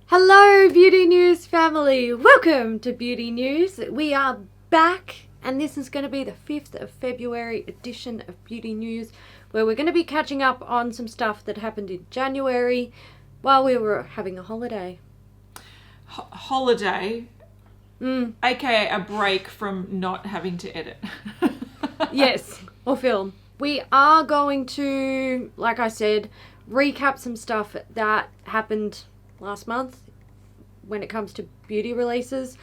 Hello Beauty News family, welcome to Beauty News. We are back and this is going to be the 5th of February edition of Beauty News, where we're going to be catching up on some stuff that happened in January while we were having a holiday. Holiday? AKA a break from not having to edit. Yes, or film. We are going to, like I said, recap some stuff that happened last month when it comes to beauty releases.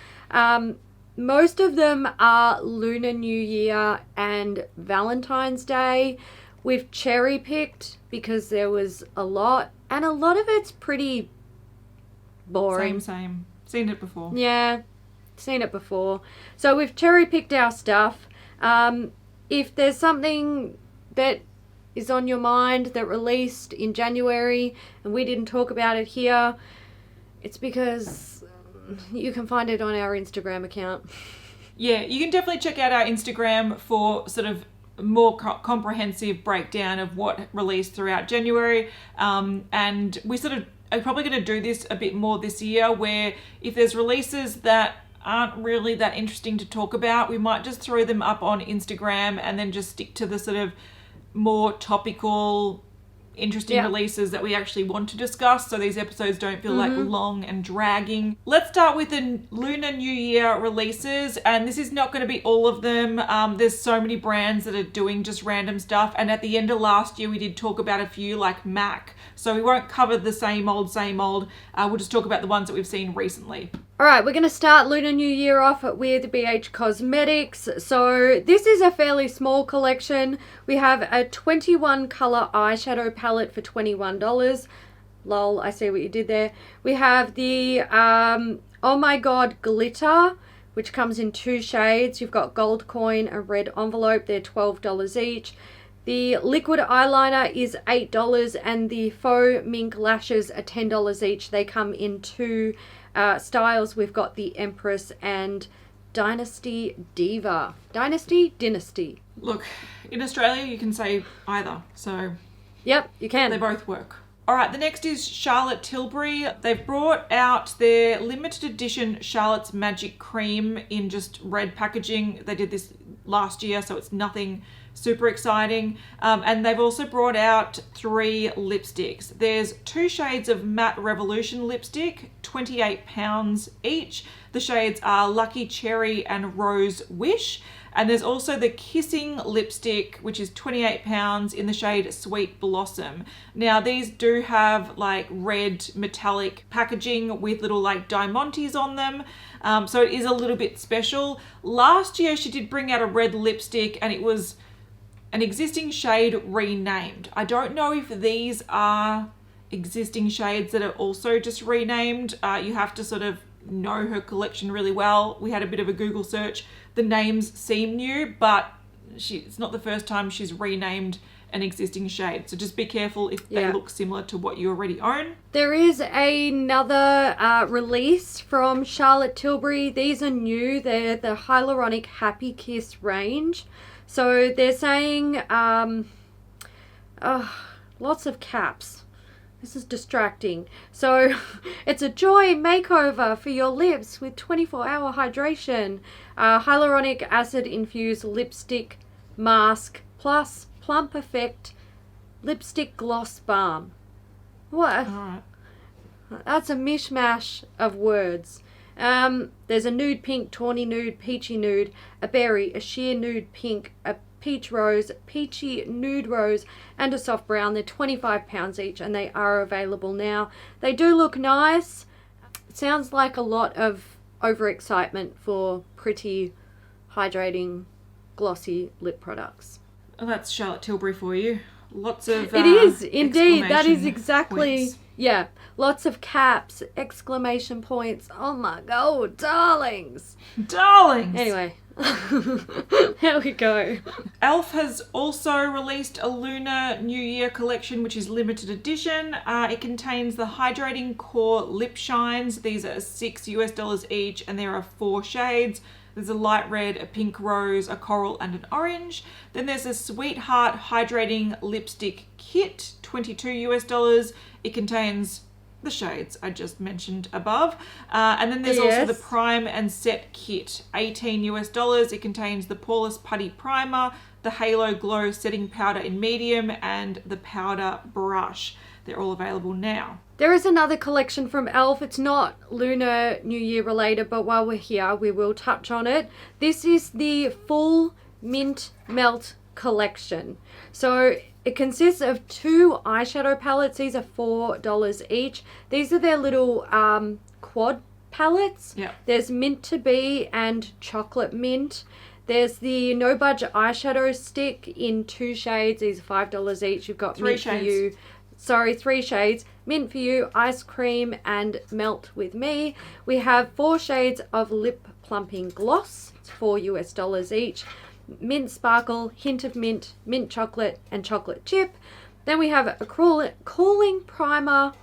Most of them are Lunar New Year and Valentine's Day. We've cherry picked because there was a lot, and a lot of it's pretty boring. Same. Seen it before. Yeah, seen it before. So we've cherry picked our stuff. If there's something that is on your mind that released in January and we didn't talk about it here, it's because you can find it on our Instagram account. Yeah, you can definitely check out our Instagram for sort of more comprehensive breakdown of what released throughout January. And we sort of are probably going to do this a bit more this year, where if there's releases that aren't really that interesting to talk about, we might just throw them up on Instagram and then just stick to the sort of more topical, interesting releases that we actually want to discuss, so these episodes don't feel like long and dragging. Let's start with the Lunar New Year releases, and this is not going to be all of them. There's so many brands that are doing just random stuff, and at the end of last year we did talk about a few like MAC, so we won't cover the same old. We'll just talk about the ones that we've seen recently. Alright, we're going to start Lunar New Year off with Beige Cosmetics. So this is a fairly small collection. We have a 21 colour eyeshadow palette for $21. Lol, I see what you did there. We have the Oh My God glitter, which comes in 2 shades. You've got gold coin and red envelope. They're $12 each. The liquid eyeliner is $8 and the faux mink lashes are $10 each. They come in 2 styles. We've got the Empress and Dynasty Diva. Dynasty? Look, in Australia you can say either, so yep, you can. They both work. Alright, the next is Charlotte Tilbury. They've brought out their limited edition Charlotte's Magic Cream in just red packaging. They did this last year, so it's nothing super exciting. And they've also brought out 3 lipsticks. There's 2 shades of Matte Revolution lipstick, £28 each. The shades are Lucky Cherry and Rose Wish. And there's also the Kissing lipstick, which is £28 in the shade Sweet Blossom. Now these do have like red metallic packaging with little like diamantes on them. So it is a little bit special. Last year she did bring out a red lipstick and it was an existing shade renamed. I don't know if these are existing shades that are also just renamed. You have to sort of know her collection really well. We had a bit of a Google search. The names seem new, but it's not the first time she's renamed an existing shade. So just be careful if they look similar to what you already own. There is another release from Charlotte Tilbury. These are new. They're the Hyaluronic HappiKiss range. So they're saying lots of caps. This is distracting. So it's a joy makeover for your lips with 24-hour hydration. Hyaluronic acid infused lipstick mask plus plump effect lipstick gloss balm. What? All right. That's a mishmash of words. There's a nude pink, tawny nude, peachy nude, a berry, a sheer nude pink, a peach rose, peachy nude rose, and a soft brown. They're £25 each and they are available now. They do look nice. It sounds like a lot of overexcitement for pretty, hydrating, glossy lip products. Oh, that's Charlotte Tilbury for you. Lots of it is indeed. That is exclamation exactly points. Yeah. Lots of caps, exclamation points. Oh my God, darlings. Anyway, there we go. e.l.f. has also released a Lunar New Year collection, which is limited edition. It contains the Hydrating Core Lip Shines. These are $6 each, and there are 4 shades. There's a light red, a pink rose, a coral, and an orange. Then there's a Sweetheart Hydrating Lipstick Kit, $22. It contains the shades I just mentioned above. And then there's also Yes. the Prime and Set Kit, $18 US. It contains the Poreless Putty Primer, the Halo Glow Setting Powder in medium, and the powder brush. They're all available now. There is another collection from e.l.f. It's not Lunar New Year related, but while we're here, we will touch on it. This is the full Mint Melt collection. So it consists of 2 eyeshadow palettes. These are $4 each. These are their little quad palettes. Yeah. There's Mint to Be and Chocolate Mint. There's the No Budget eyeshadow stick in 2 shades. These are $5 each. You've got 3 Mint shades. for You. Sorry, 3 shades. Mint for You, Ice Cream, and Melt with Me. We have 4 shades of Lip Plumping Gloss. It's $4 US each. Mint Sparkle, Hint of Mint, Mint Chocolate, and Chocolate Chip. Then we have a cooling primer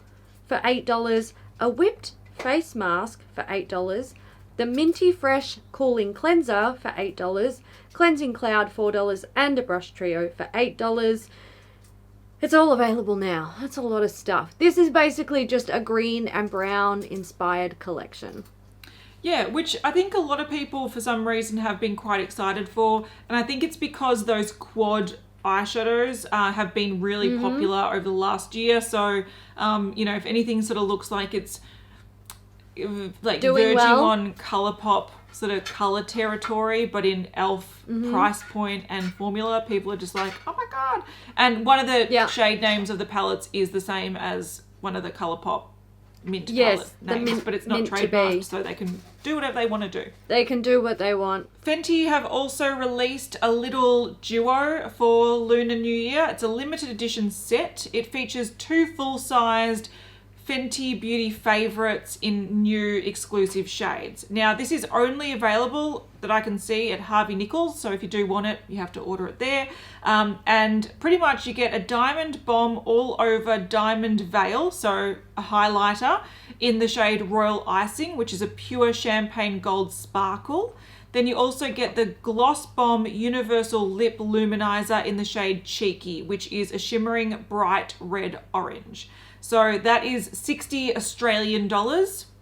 for $8, a whipped face mask for $8, the Minty Fresh Cooling Cleanser for $8, Cleansing Cloud $4, and a brush trio for $8. It's all available now. That's a lot of stuff. This is basically just a green and brown inspired collection. Yeah, which I think a lot of people for some reason have been quite excited for. And I think it's because those quad eyeshadows have been really popular over the last year. So, if anything sort of looks like it's like Doing verging well. on Colourpop sort of colour territory, but in e.l.f. price point and formula, people are just like, oh my God. And one of the shade names of the palettes is the same as one of the Colourpop mint palette names, but it's not trademarked, so they can do whatever they want to do. They can do what they want. Fenty have also released a little duo for Lunar New Year. It's a limited edition set. It features 2 full-sized Fenty Beauty favorites in new exclusive shades. Now, this is only available that I can see at Harvey Nichols, so if you do want it, you have to order it there. And pretty much you get a diamond bomb all over diamond veil, so a highlighter in the shade Royal Icing, which is a pure champagne gold sparkle. Then you also get the Gloss Bomb Universal Lip Luminizer in the shade Cheeky, which is a shimmering bright red orange. So that is $60 Australian.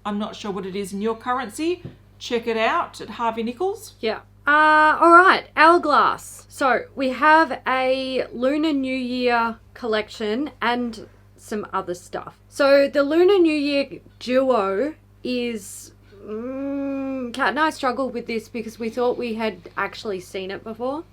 I'm not sure what it is in your currency. Check it out at Harvey Nichols. Yeah. All right, Hourglass. So we have a Lunar New Year collection and some other stuff. So the Lunar New Year duo is... Kat and I struggled with this because we thought we had actually seen it before.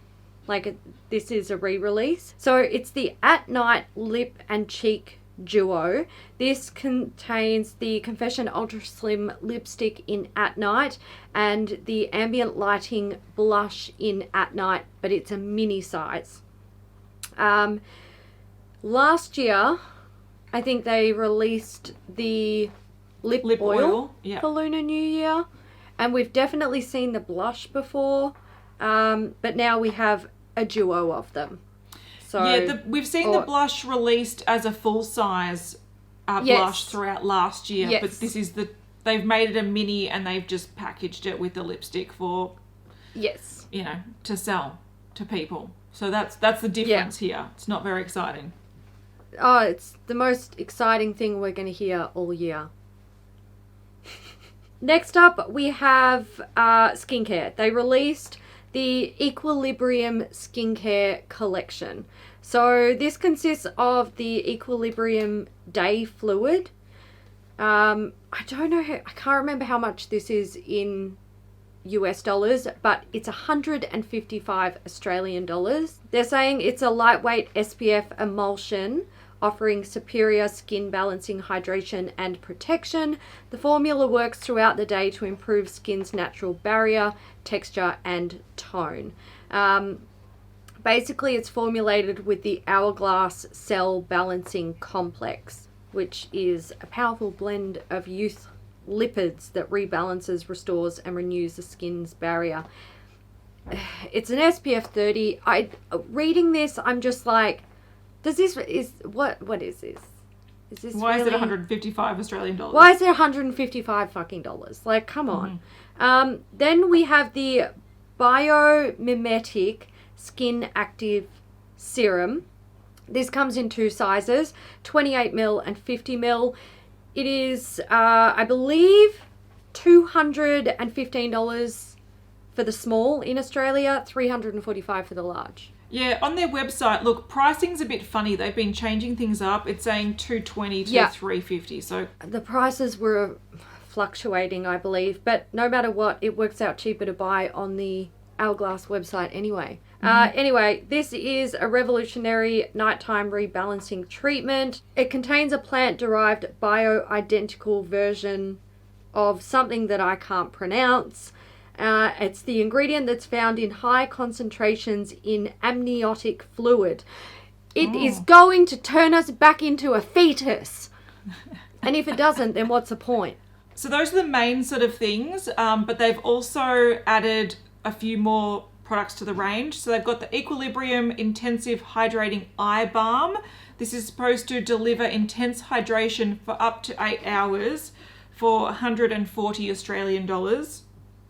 This is a re-release. So it's the At Night Lip and Cheek duo. This contains the Confession Ultra Slim lipstick in At Night and the Ambient Lighting blush in At Night, but it's a mini size. Last year, I think they released the lip oil for Lunar New Year, and we've definitely seen the blush before, but now we have a duo of them. So, yeah, we've seen the blush released as a full-size blush throughout last year, but this is they've made it a mini and they've just packaged it with the lipstick for, to sell to people. So that's the difference here. It's not very exciting. Oh, it's the most exciting thing we're going to hear all year. Next up, we have skincare. They released the Equilibrium Skincare Collection. So this consists of the Equilibrium Day Fluid. I can't remember how much this is in US dollars, but it's 155 Australian dollars. They're saying it's a lightweight SPF emulsion offering superior skin balancing, hydration and protection. The formula works throughout the day to improve skin's natural barrier, texture and tone. Basically, it's formulated with the Hourglass Cell Balancing Complex, which is a powerful blend of youth lipids that rebalances, restores and renews the skin's barrier. It's an SPF 30. Reading this, I'm just like, what is this? Is this Why really... is it 155 Australian dollars? Why is it 155 fucking dollars? Like, come on. Then we have the Biomimetic Skin Active Serum. This comes in 2 sizes, 28ml and 50ml. it is, I believe, $215 for the small in Australia, $345 for the large. Yeah, on their website, look, pricing's a bit funny. They've been changing things up. It's saying $220 to $350. So the prices were fluctuating, I believe, but no matter what, it works out cheaper to buy on the Hourglass website anyway. Anyway, this is a revolutionary nighttime rebalancing treatment. It contains a plant-derived bio-identical version of something that I can't pronounce. It's the ingredient that's found in high concentrations in amniotic fluid. It is going to turn us back into a fetus. And if it doesn't, then what's the point? So those are the main sort of things, but they've also added a few more products to the range. So they've got the Equilibrium Intensive Hydrating Eye Balm. This is supposed to deliver intense hydration for up to 8 hours for 140 Australian dollars.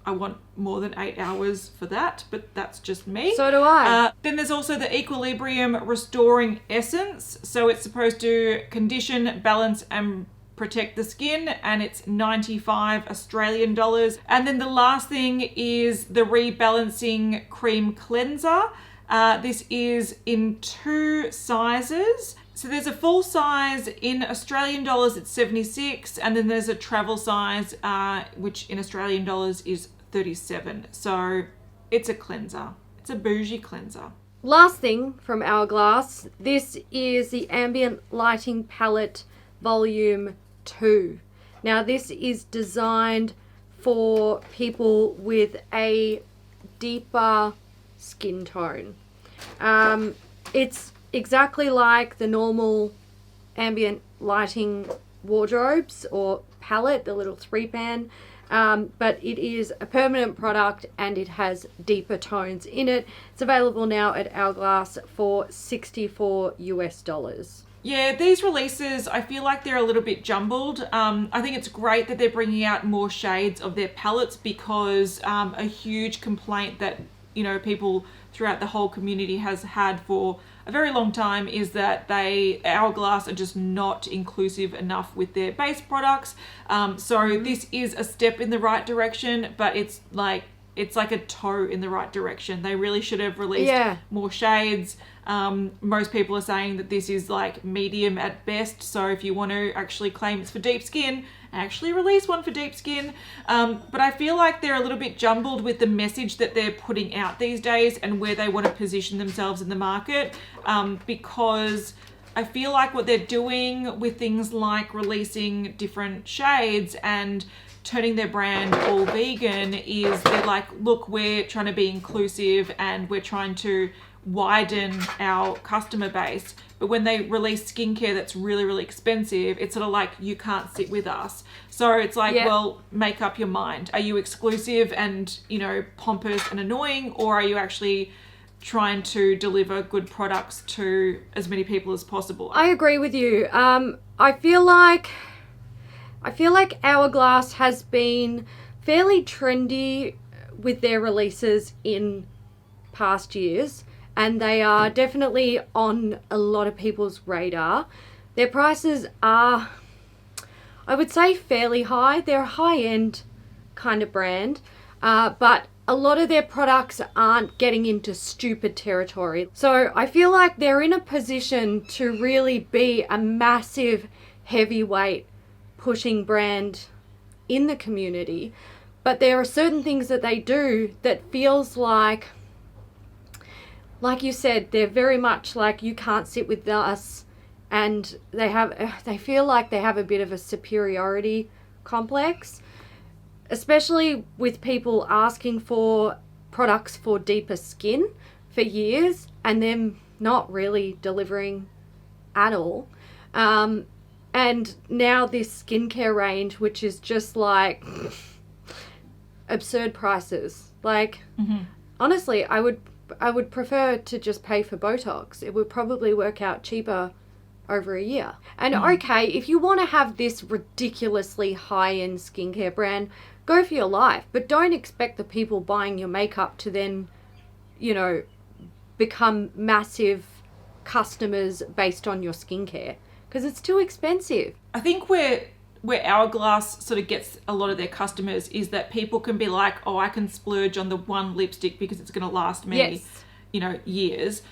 I want more than 8 hours for that, but that's just me. So do I. Then there's also the Equilibrium Restoring Essence. So it's supposed to condition, balance, and protect the skin, and it's 95 Australian dollars. And then the last thing is the Rebalancing Cream Cleanser. This is in 2 sizes. So there's a full size in Australian dollars, it's 76, and then there's a travel size, which in Australian dollars is 37. So it's a cleanser. It's a bougie cleanser. Last thing from Hourglass, this is the Ambient Lighting Palette Volume 2. Now this is designed for people with a deeper skin tone. It's exactly like the normal ambient lighting wardrobes or palette, the little 3-pan, but it is a permanent product and it has deeper tones in it. It's available now at Hourglass for $64 US. Yeah, these releases, I feel like they're a little bit jumbled. I think it's great that they're bringing out more shades of their palettes, because a huge complaint that, you know, people throughout the whole community has had for a very long time is that Hourglass are just not inclusive enough with their base products. So this is a step in the right direction, but it's like a toe in the right direction. They really should have released more shades. Most people are saying that this is like medium at best. So if you want to actually claim it's for deep skin, actually release one for deep skin. But I feel like they're a little bit jumbled with the message that they're putting out these days and where they want to position themselves in the market. Because I feel like what they're doing with things like releasing different shades and turning their brand all vegan is they're like, look, we're trying to be inclusive and we're trying to widen our customer base. But when they release skincare that's really, really expensive, it's sort of like, you can't sit with us. So it's like, well, make up your mind. Are you exclusive and, you know, pompous and annoying, or are you actually trying to deliver good products to as many people as possible? I agree with you. I feel like Hourglass has been fairly trendy with their releases in past years, and they are definitely on a lot of people's radar. Their prices are, I would say, fairly high. They're a high-end kind of brand, but a lot of their products aren't getting into stupid territory. So I feel like they're in a position to really be a massive heavyweight pushing brand in the community, but there are certain things that they do that feels like you said, they're very much like, you can't sit with us, and they feel like they have a bit of a superiority complex, especially with people asking for products for deeper skin for years and them not really delivering at all. And now this skincare range, which is just like absurd prices. Like, honestly, I would prefer to just pay for Botox. It would probably work out cheaper over a year. And okay, if you want to have this ridiculously high-end skincare brand, go for your life. But don't expect the people buying your makeup to then, you know, become massive customers based on your skincare, because it's too expensive. I think we're where Hourglass sort of gets a lot of their customers is that people can be like, oh, I can splurge on the one lipstick because it's going to last me, years.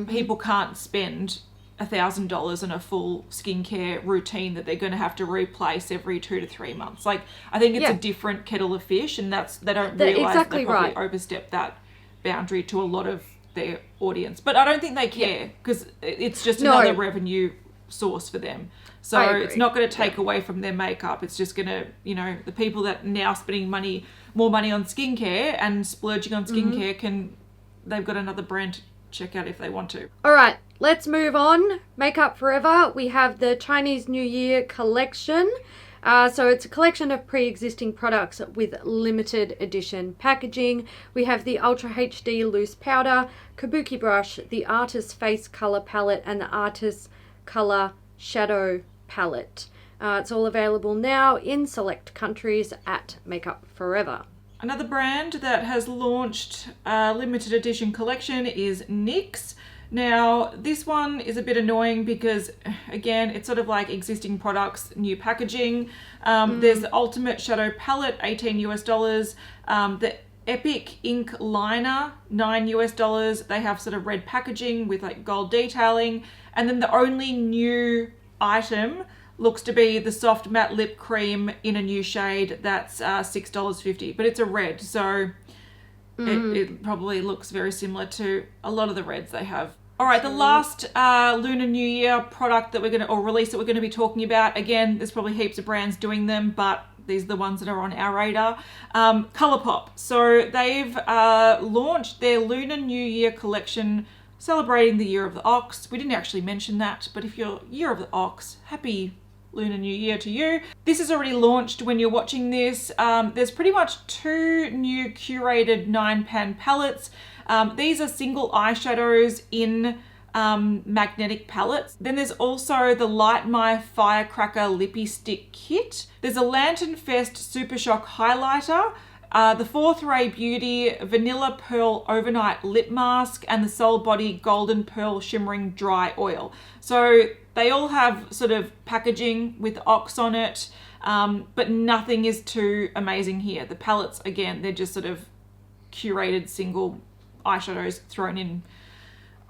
People can't spend $1,000 on a full skincare routine that they're going to have to replace every 2 to 3 months. Like, I think it's a different kettle of fish, and they don't realize exactly they probably right. overstep that boundary to a lot of their audience. But I don't think they care because it's just another revenue source for them. So it's not going to take away from their makeup. It's just going to, the people that are now spending more money on skincare and splurging on skincare they've got another brand to check out if they want to. All right, let's move on. Makeup Forever. We have the Chinese New Year collection. So it's a collection of pre-existing products with limited edition packaging. We have the Ultra HD Loose Powder, Kabuki Brush, the Artist Face Color Palette, and the Artist Color Shadow Palette. It's all available now in select countries at Makeup Forever. Another brand that has launched a limited edition collection is NYX. Now, this one is a bit annoying because, again, it's sort of like existing products, new packaging. There's the Ultimate Shadow Palette, $18. The Epic Ink Liner, $9. They have sort of red packaging with like gold detailing. And then the only new item looks to be the Soft Matte Lip Cream in a new shade that's $6.50. But it's a red, so it probably looks very similar to a lot of the reds they have. All right, the last Lunar New Year product that release that we're going to be talking about. Again, there's probably heaps of brands doing them, but these are the ones that are on our radar. Colourpop. So they've launched their Lunar New Year collection celebrating the Year of the Ox. We didn't actually mention that, but if you're Year of the Ox, happy Lunar New Year to you. This is already launched when you're watching this. There's pretty much 2 new curated 9-pan palettes. These are single eyeshadows in magnetic palettes. Then there's also the Light My Firecracker Lippy Stick Kit. There's a Lantern Fest Super Shock Highlighter, the Fourth Ray Beauty Vanilla Pearl Overnight Lip Mask, and the Soul Body Golden Pearl Shimmering Dry Oil. So they all have sort of packaging with Ox on it, but nothing is too amazing here. The palettes, again, they're just sort of curated single eyeshadows thrown in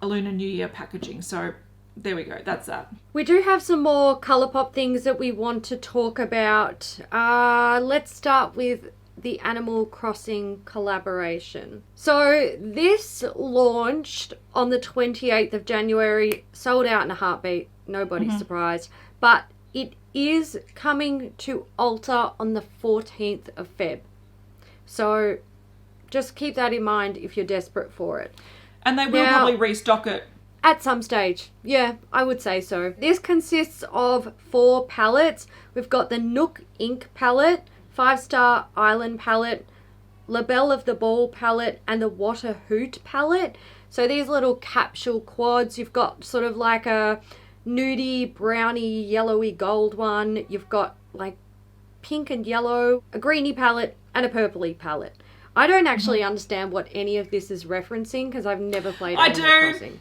a Lunar New Year packaging. So there we go, that's that. We do have some more Colourpop things that we want to talk about. Let's start with the Animal Crossing collaboration. So this launched on the 28th of January, sold out in a heartbeat, nobody's surprised, but it is coming to Ulta on the 14th of Feb. So just keep that in mind if you're desperate for it. And they will probably restock it. At some stage. Yeah, I would say so. This consists of 4 palettes. We've got the Nook Ink palette, 5-Star Island palette, La Belle of the Ball palette, and the Water Hoot palette. So these little capsule quads, you've got sort of like a nudie, browny, yellowy gold one. You've got like pink and yellow, a greeny palette, and a purpley palette. I don't actually understand what any of this is referencing because I've never played Animal Crossing.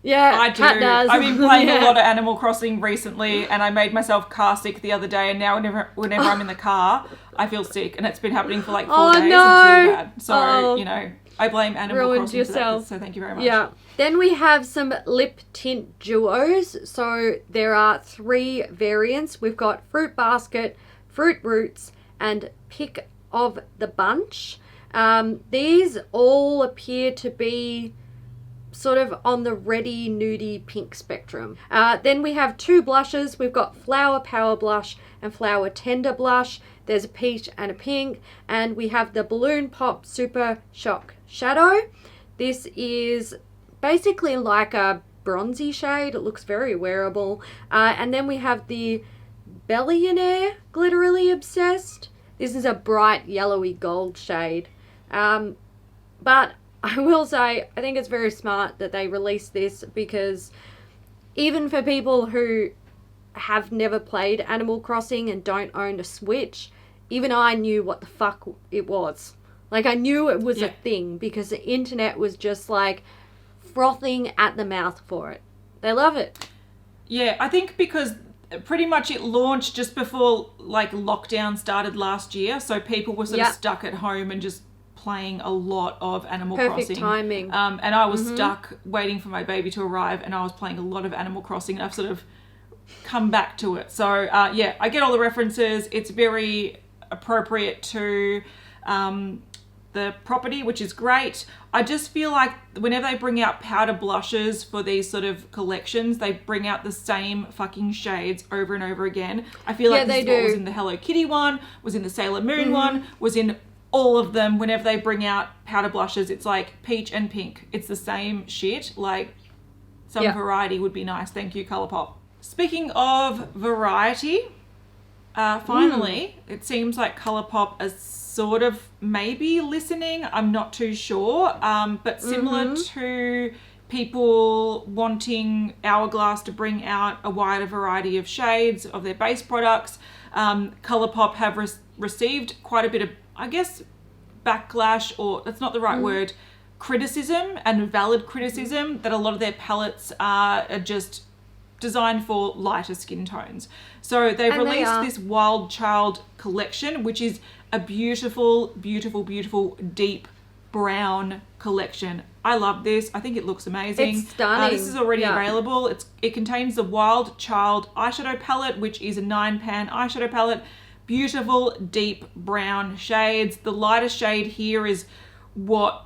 Yeah, I do. Kat does. I've been playing a lot of Animal Crossing recently, and I made myself car sick the other day, and now whenever I'm in the car, I feel sick, and it's been happening for like 4 days. No. It's really bad. So, I blame Animal Crossing yourself. for that, so thank you very much. Yeah. Then we have some lip tint duos. So there are 3 variants. We've got Fruit Basket, Fruit Roots, and Pick of the Bunch. These all appear to be sort of on the reddy, nudie pink spectrum. Then we have 2 blushes. We've got Flower Power Blush and Flower Tender Blush. There's a peach and a pink. And we have the Balloon Pop Super Shock Shadow. This is basically like a bronzy shade. It looks very wearable. And then we have the Billionaire Glitterily Obsessed. This is a bright yellowy gold shade. But I will say, I think it's very smart that they released this because even for people who have never played Animal Crossing and don't own a Switch, even I knew what the fuck it was. Like, I knew it was a thing because the internet was just like frothing at the mouth for it. They love it. Yeah, I think because pretty much it launched just before like lockdown started last year. So people were sort of stuck at home and just playing a lot of Animal Crossing. Perfect timing. And I was stuck waiting for my baby to arrive, and I was playing a lot of Animal Crossing, and I've sort of come back to it. So yeah, I get all the references. It's very appropriate to the property, which is great. I just feel like whenever they bring out powder blushes for these sort of collections, they bring out the same fucking shades over and over again. I feel like this is what was in the Hello Kitty one, was in the Sailor Moon one, was in all of them. Whenever they bring out powder blushes, it's like peach and pink. It's the same shit. Like, some variety would be nice. Thank you, Colourpop. Speaking of variety, finally, it seems like Colourpop is sort of maybe listening. I'm not too sure. But similar to people wanting Hourglass to bring out a wider variety of shades of their base products, Colourpop have received quite a bit of, I guess, backlash, or that's not the right word, criticism, and valid criticism, that a lot of their palettes are just designed for lighter skin tones. So they've released this Wild Child collection, which is a beautiful, beautiful, beautiful deep brown collection. I love this. I think it looks amazing. It's stunning. This is already available. It contains the Wild Child eyeshadow palette, which is a 9-pan eyeshadow palette. Beautiful deep brown shades. The lighter shade here is what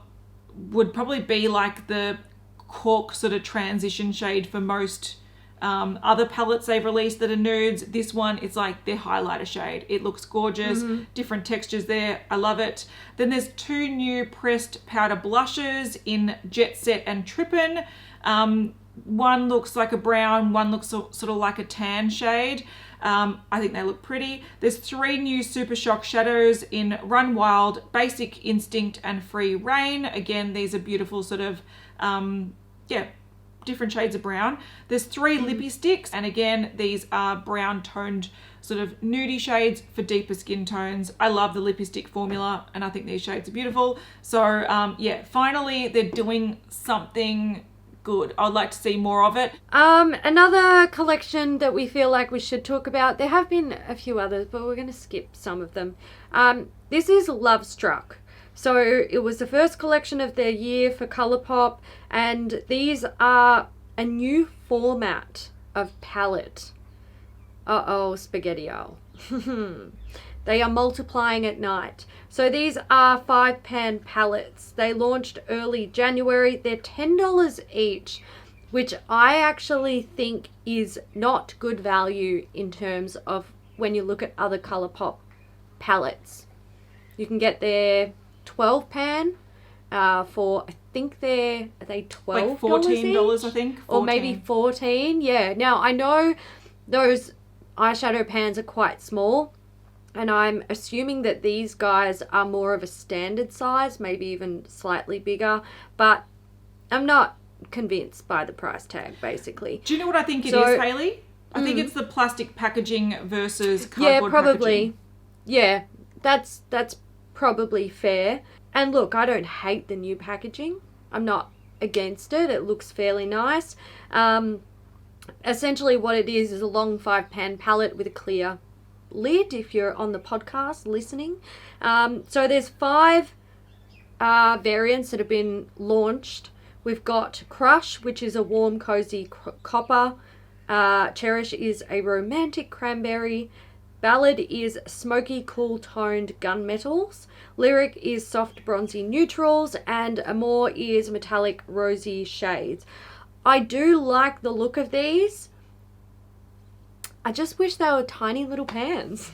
would probably be like the cork sort of transition shade for most other palettes they've released that are nudes. This one, it's like their highlighter shade. It looks gorgeous. Different textures there. I love it. Then there's 2 new pressed powder blushes in Jet Set and Trippin'. One looks like a brown, one looks sort of like a tan shade. I think they look pretty. There's 3 new Super Shock shadows in Run Wild, Basic Instinct, and Free Reign. Again, these are beautiful sort of, different shades of brown. There's 3 lippy sticks, and again, these are brown toned sort of nudie shades for deeper skin tones. I love the lippy stick formula, and I think these shades are beautiful. So finally they're doing something good. I'd like to see more of it. Another collection that we feel like we should talk about, there have been a few others, but we're going to skip some of them. This is Love Struck. So it was the first collection of their year for Colourpop, and these are a new format of palette. Spaghetti-o. They are multiplying at night. So these are 5-pan palettes. They launched early January. They're $10 each, which I actually think is not good value in terms of when you look at other Colourpop palettes. You can get their 12-pan for, I think are they $12 like $14 each? I think, 14. Or maybe 14. Yeah. Now I know those eyeshadow pans are quite small, and I'm assuming that these guys are more of a standard size, maybe even slightly bigger, but I'm not convinced by the price tag, basically. Do you know what I think it is, Hailey? I think it's the plastic packaging versus cardboard packaging. probably. Yeah, that's probably fair. And look, I don't hate the new packaging. I'm not against it. It looks fairly nice. Essentially what it is a long 5-pan palette with a clear lid if you're on the podcast listening. So there's 5 variants that have been launched. We've got Crush, which is a warm, cozy copper. Cherish is a romantic cranberry. Ballad is smoky, cool-toned gunmetals. Lyric is soft, bronzy neutrals. And Amore is metallic, rosy shades. I do like the look of these. I just wish they were tiny little pans.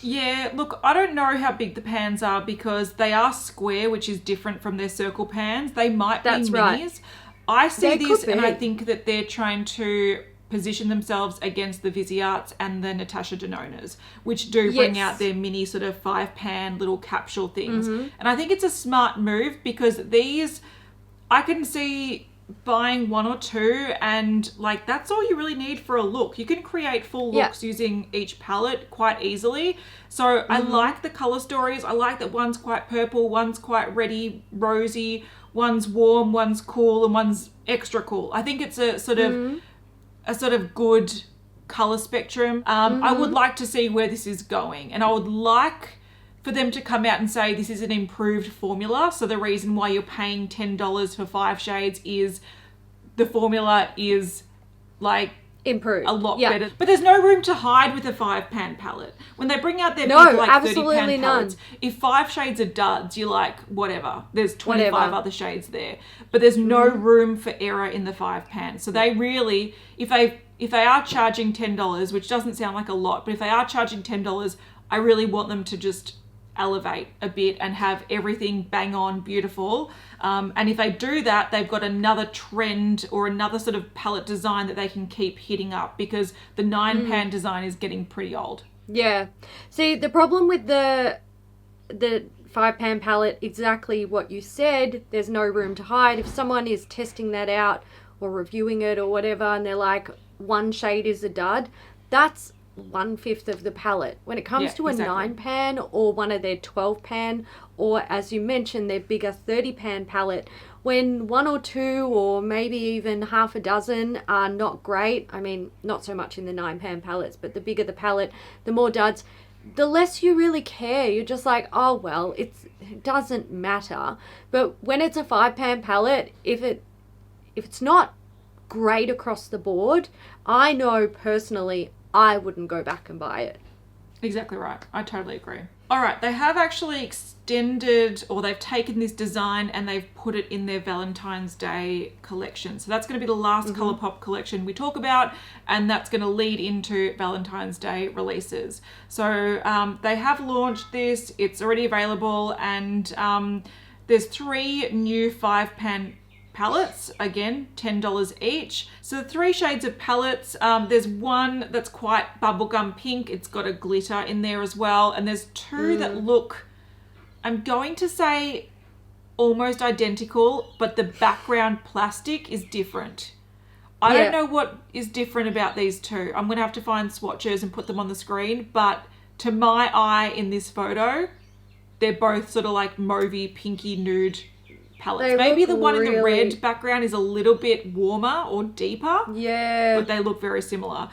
Yeah, look, I don't know how big the pans are because they are square, which is different from their circle pans. They might be minis. Right. I see this and I think that they're trying to position themselves against the Visearts and the Natasha Denonas, which do bring out their mini sort of 5-pan little capsule things. And I think it's a smart move because these, I can see buying 1 or 2 and like that's all you really need for a look. You can create full looks using each palette quite easily. So I like the color stories. I like that one's quite purple, one's quite reddy, rosy, one's warm, one's cool, and one's extra cool. I think it's a sort of good color spectrum. I would like to see where this is going, and I would like for them to come out and say this is an improved formula. So the reason why you're paying $10 for 5 shades is the formula is like improved a lot better. But there's no room to hide with a 5-pan palette. When they bring out their big like absolutely 30-pan palettes, if 5 shades are duds, you're like, whatever. There's 25 other shades there. But there's no room for error in the 5-pan. So they really, if they are charging $10, which doesn't sound like a lot, but if they are charging $10, I really want them to just elevate a bit and have everything bang on beautiful. And if they do that, they've got another trend or another sort of palette design that they can keep hitting up, because the 9-pan design is getting pretty old. Yeah. See, the problem with the 5-pan palette, exactly what you said, there's no room to hide. If someone is testing that out or reviewing it or whatever, and they're like, one shade is a dud, that's 1/5 of the palette. When it comes to a 9-pan or one of their 12-pan, or as you mentioned, their bigger 30-pan palette, when 1 or 2 or maybe even half a dozen are not great, I mean, not so much in the 9-pan palettes, but the bigger the palette, the more duds, the less you really care. You're just like, oh well, it doesn't matter. But when it's a 5-pan palette, if it's not great across the board, I know personally I wouldn't go back and buy it. Exactly right. I totally agree. All right, they have actually extended, or they've taken this design and they've put it in their Valentine's Day collection. So that's going to be the last Colourpop collection we talk about, and that's going to lead into Valentine's Day releases. So they have launched this. It's already available, and there's 3 new 5-pan palettes, again $10 each. So the 3 shades of palettes, there's one that's quite bubblegum pink, it's got a glitter in there as well, and there's 2 that look, I'm going to say almost identical, but the background plastic is different. I don't know what is different about these 2. I'm gonna have to find swatches and put them on the screen, but to my eye in this photo, they're both sort of like mauvey, pinky, nude palettes. Maybe the one in the red background is a little bit warmer or deeper. Yeah. But they look very similar.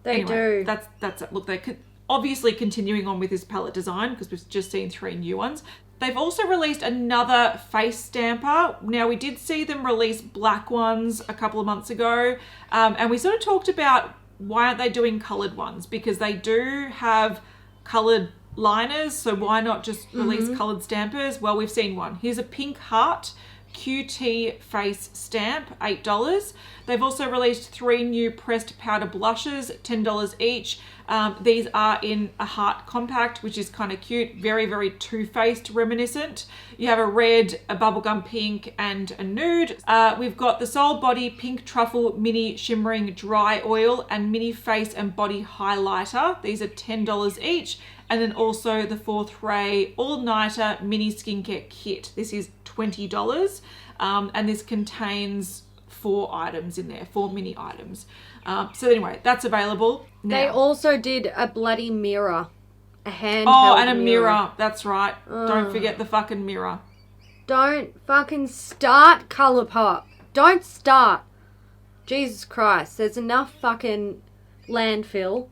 They do. That's it. Look, they're obviously continuing on with this palette design because we've just seen 3 new ones. They've also released another face stamper. Now, we did see them release black ones a couple of months ago. And we sort of talked about why aren't they doing coloured ones? Because they do have coloured liners, so why not just release coloured stampers? Well, we've seen one. Here's a pink heart QT face stamp, $8. They've also released 3 new pressed powder blushes, $10 each. These are in a heart compact, which is kind of cute, very, very Too Faced reminiscent. You have a red, a bubblegum pink, and a nude. We've got the Soul Body Pink Truffle Mini Shimmering Dry Oil and Mini Face and Body Highlighter. These are $10 each. And then also the 4th Ray All Nighter Mini Skincare Kit. This is $20. And this contains 4 items in there, 4 mini items. So anyway, that's available now. They also did a bloody mirror, a handheld and a mirror. That's right. Don't forget the fucking mirror. Don't fucking start, Colourpop. Don't start. Jesus Christ, there's enough fucking landfill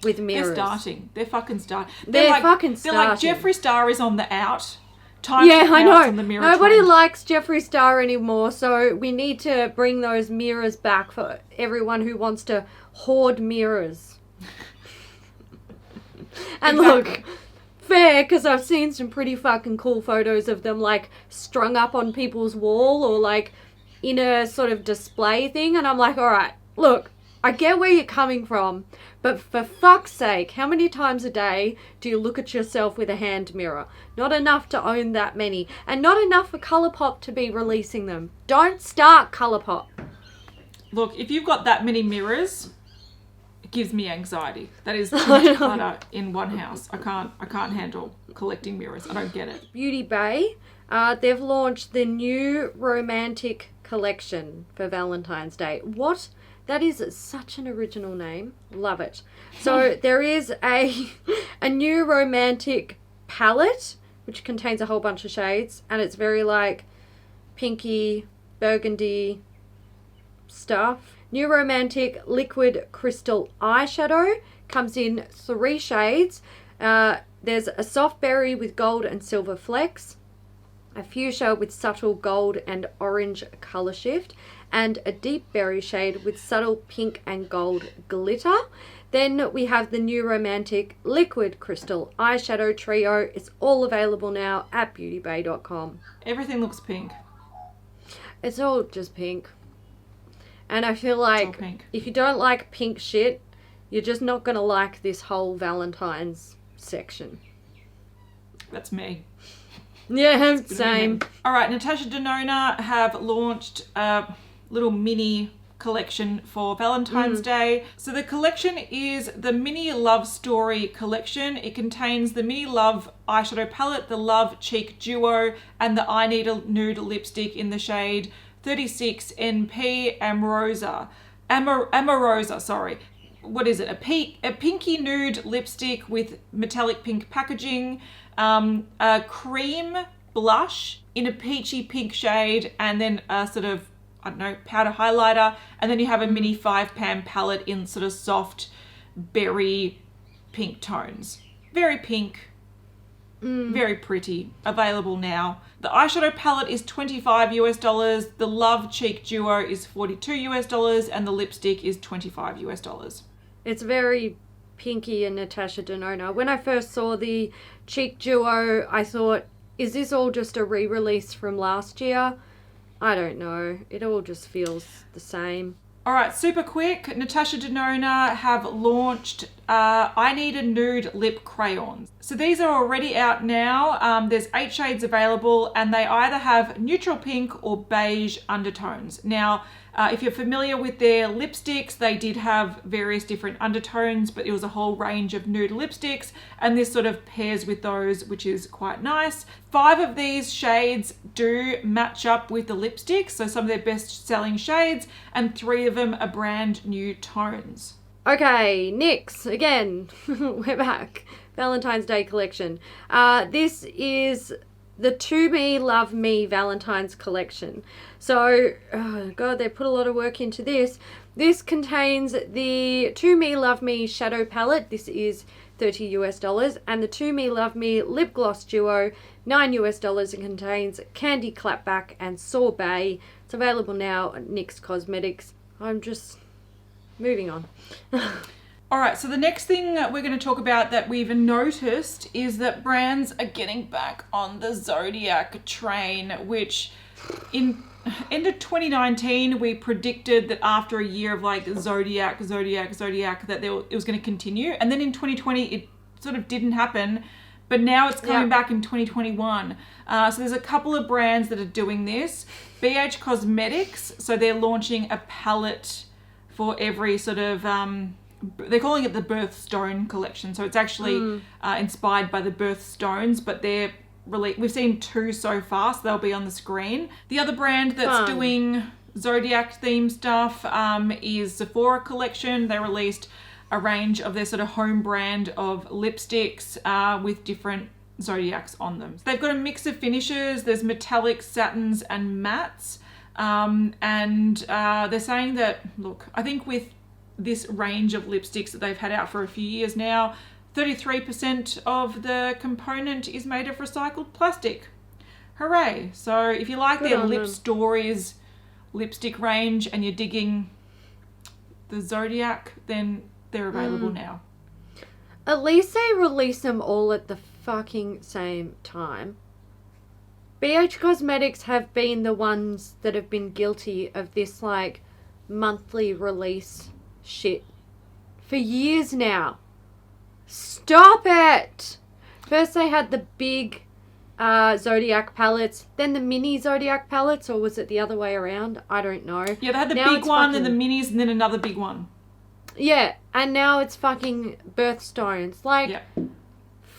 with mirrors. They're starting. They're fucking starting. They're fucking starting. They're like, Jeffree Star is on the out. I know. On the mirror Nobody trend. likes Jeffree Star anymore, so we need to bring those mirrors back for everyone who wants to hoard mirrors. And look, fair, because I've seen some pretty fucking cool photos of them like strung up on people's wall or like in a sort of display thing, and I'm like, all right, look, I get where you're coming from, but for fuck's sake, how many times a day do you look at yourself with a hand mirror? Not enough to own that many, and not enough for Colourpop to be releasing them. Don't start, Colourpop. Look, if you've got that many mirrors, it gives me anxiety. That is too much clutter in one house. I can't handle collecting mirrors. I don't get it. Beauty Bay, they've launched the new romantic collection for Valentine's Day. What? That is such an original name. Love it. So there is a new romantic palette, which contains a whole bunch of shades, and it's very like pinky, burgundy stuff. New Romantic Liquid Crystal Eyeshadow. Comes in 3 shades. There's a soft berry with gold and silver flecks, a fuchsia with subtle gold and orange colour shift, and a deep berry shade with subtle pink and gold glitter. Then we have the New Romantic Liquid Crystal Eyeshadow Trio. It's all available now at beautybay.com. Everything looks pink. It's all just pink. And I feel like if you don't like pink shit, you're just not going to like this whole Valentine's section. That's me. Yeah, same. All right, Natasha Denona have launched a little mini collection for Valentine's Day. So the collection is the Mini Love Story collection. It contains the Mini Love eyeshadow palette, the Love Cheek Duo, and the I Need a Nude lipstick in the shade 36 NP Amorosa, sorry. What is it? A pinky nude lipstick with metallic pink packaging, a cream blush in a peachy pink shade, and then a sort of, I don't know, powder highlighter. And then you have a mini 5-pan palette in sort of soft berry pink tones. Very pink. Very pretty. Available now. The eyeshadow palette is $25 US. The Love Cheek Duo is $42 US, and the lipstick is $25 US. It's very pinky and Natasha Denona. When I first saw the Cheek Duo, I thought, is this all just a re-release from last year? I don't know. It all just feels the same. All right, super quick. Natasha Denona have launched I Need a Nude lip crayons. So these are already out now. There's 8 shades available, and they either have neutral pink or beige undertones. Now, if you're familiar with their lipsticks, they did have various different undertones, but it was a whole range of nude lipsticks, and this sort of pairs with those, which is quite nice. 5 of these shades do match up with the lipsticks, so some of their best selling shades, and 3 of them are brand new tones. Okay, NYX, again, we're back. Valentine's Day collection. This is the To Me, Luv Me Valentine's collection. So, oh God, they put a lot of work into this. This contains the To Me, Luv Me shadow palette. This is $30 US. And the To Me, Luv Me lip gloss duo, $9 US. It contains Candy Clapback and Sorbet. It's available now at NYX Cosmetics. I'm just moving on. All right, so the next thing we're going to talk about that we've noticed is that brands are getting back on the Zodiac train, which in end of 2019, we predicted that after a year of like Zodiac, that it was going to continue. And then in 2020, it sort of didn't happen, but now it's coming back in 2021. So there's a couple of brands that are doing this. Beige Cosmetics, so they're launching a palette for every sort of, they're calling it the Birthstone collection. So it's actually inspired by the Birthstones, but we've seen 2 so far, so they'll be on the screen. The other brand that's doing Zodiac themed stuff is Sephora collection. They released a range of their sort of home brand of lipsticks with different Zodiacs on them. So they've got a mix of finishes. There's metallics, satins, and mattes. And they're saying that, look, I think with this range of lipsticks that they've had out for a few years now, 33% of the component is made of recycled plastic. Hooray. So if you like their Lip Stories lipstick range and you're digging the Zodiac, then they're available now. At least they release them all at the fucking same time. BH Cosmetics have been the ones that have been guilty of this like monthly release shit for years now. Stop it! First they had the big Zodiac palettes, then the mini Zodiac palettes, or was it the other way around? I don't know. Yeah, they had the big one, then the minis, and then another big one. Yeah, and now it's fucking Birthstones. Like,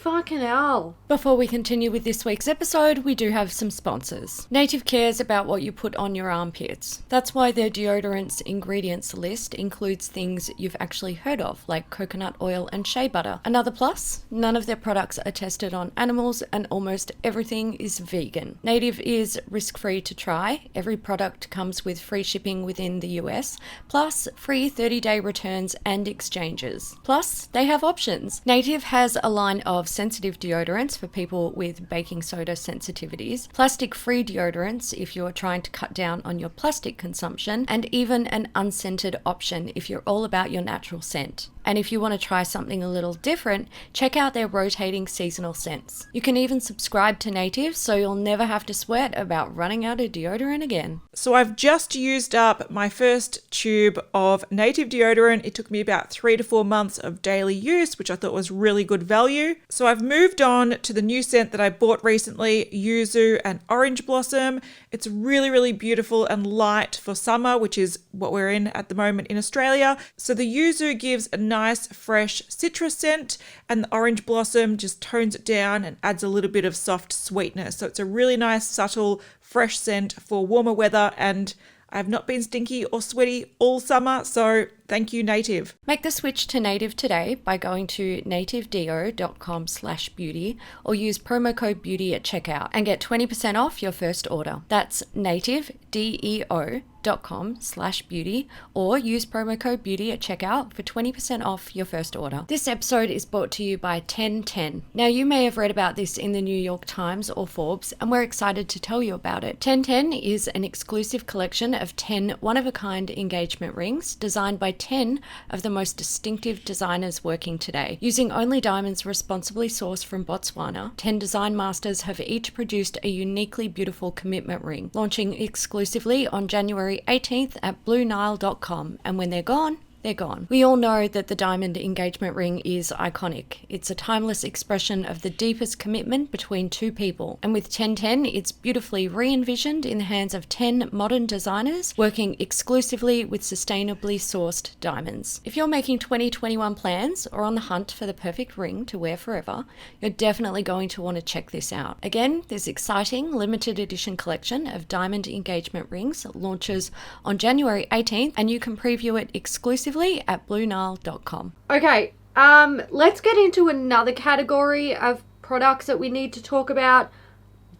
Fucking hell. Before we continue with this week's episode, we do have some sponsors. Native cares about what you put on your armpits. That's why their deodorants ingredients list includes things you've actually heard of, like coconut oil and shea butter. Another plus, none of their products are tested on animals and almost everything is vegan. Native is risk-free to try. Every product comes with free shipping within the US, plus free 30-day returns and exchanges. Plus, they have options. Native has a line of sensitive deodorants for people with baking soda sensitivities, plastic-free deodorants if you're trying to cut down on your plastic consumption, and even an unscented option if you're all about your natural scent. And if you want to try something a little different, check out their rotating seasonal scents. You can even subscribe to Native so you'll never have to sweat about running out of deodorant again. So I've just used up my first tube of Native deodorant. It took me about 3 to 4 months of daily use, which I thought was really good value. So I've moved on to the new scent that I bought recently, Yuzu and Orange Blossom. It's really, really beautiful and light for summer, which is what we're in at the moment in Australia. So the Yuzu gives a nice fresh citrus scent, and the Orange Blossom just tones it down and adds a little bit of soft sweetness. So it's a really nice, subtle, fresh scent for warmer weather, and I've not been stinky or sweaty all summer, so thank you, Native. Make the switch to Native today by going to nativedeo.com/beauty or use promo code BEAUTY at checkout and get 20% off your first order. That's nativedeo.com/beauty or use promo code BEAUTY at checkout for 20% off your first order. This episode is brought to you by 1010. Now, you may have read about this in the New York Times or Forbes, and we're excited to tell you about it. 1010 is an exclusive collection of 10 one-of-a-kind engagement rings designed by 10 of the most distinctive designers working today. Using only diamonds responsibly sourced from Botswana, 10 design masters have each produced a uniquely beautiful commitment ring, launching exclusively on January 18th at BlueNile.com, and when they're gone, they're gone. We all know that the diamond engagement ring is iconic. It's a timeless expression of the deepest commitment between two people. And with 1010, it's beautifully re-envisioned in the hands of 10 modern designers working exclusively with sustainably sourced diamonds. If you're making 2021 plans or on the hunt for the perfect ring to wear forever, you're definitely going to want to check this out. Again, this exciting limited edition collection of diamond engagement rings launches on January 18th, and you can preview it exclusively at BlueNile.com. Okay, let's get into another category of products that we need to talk about.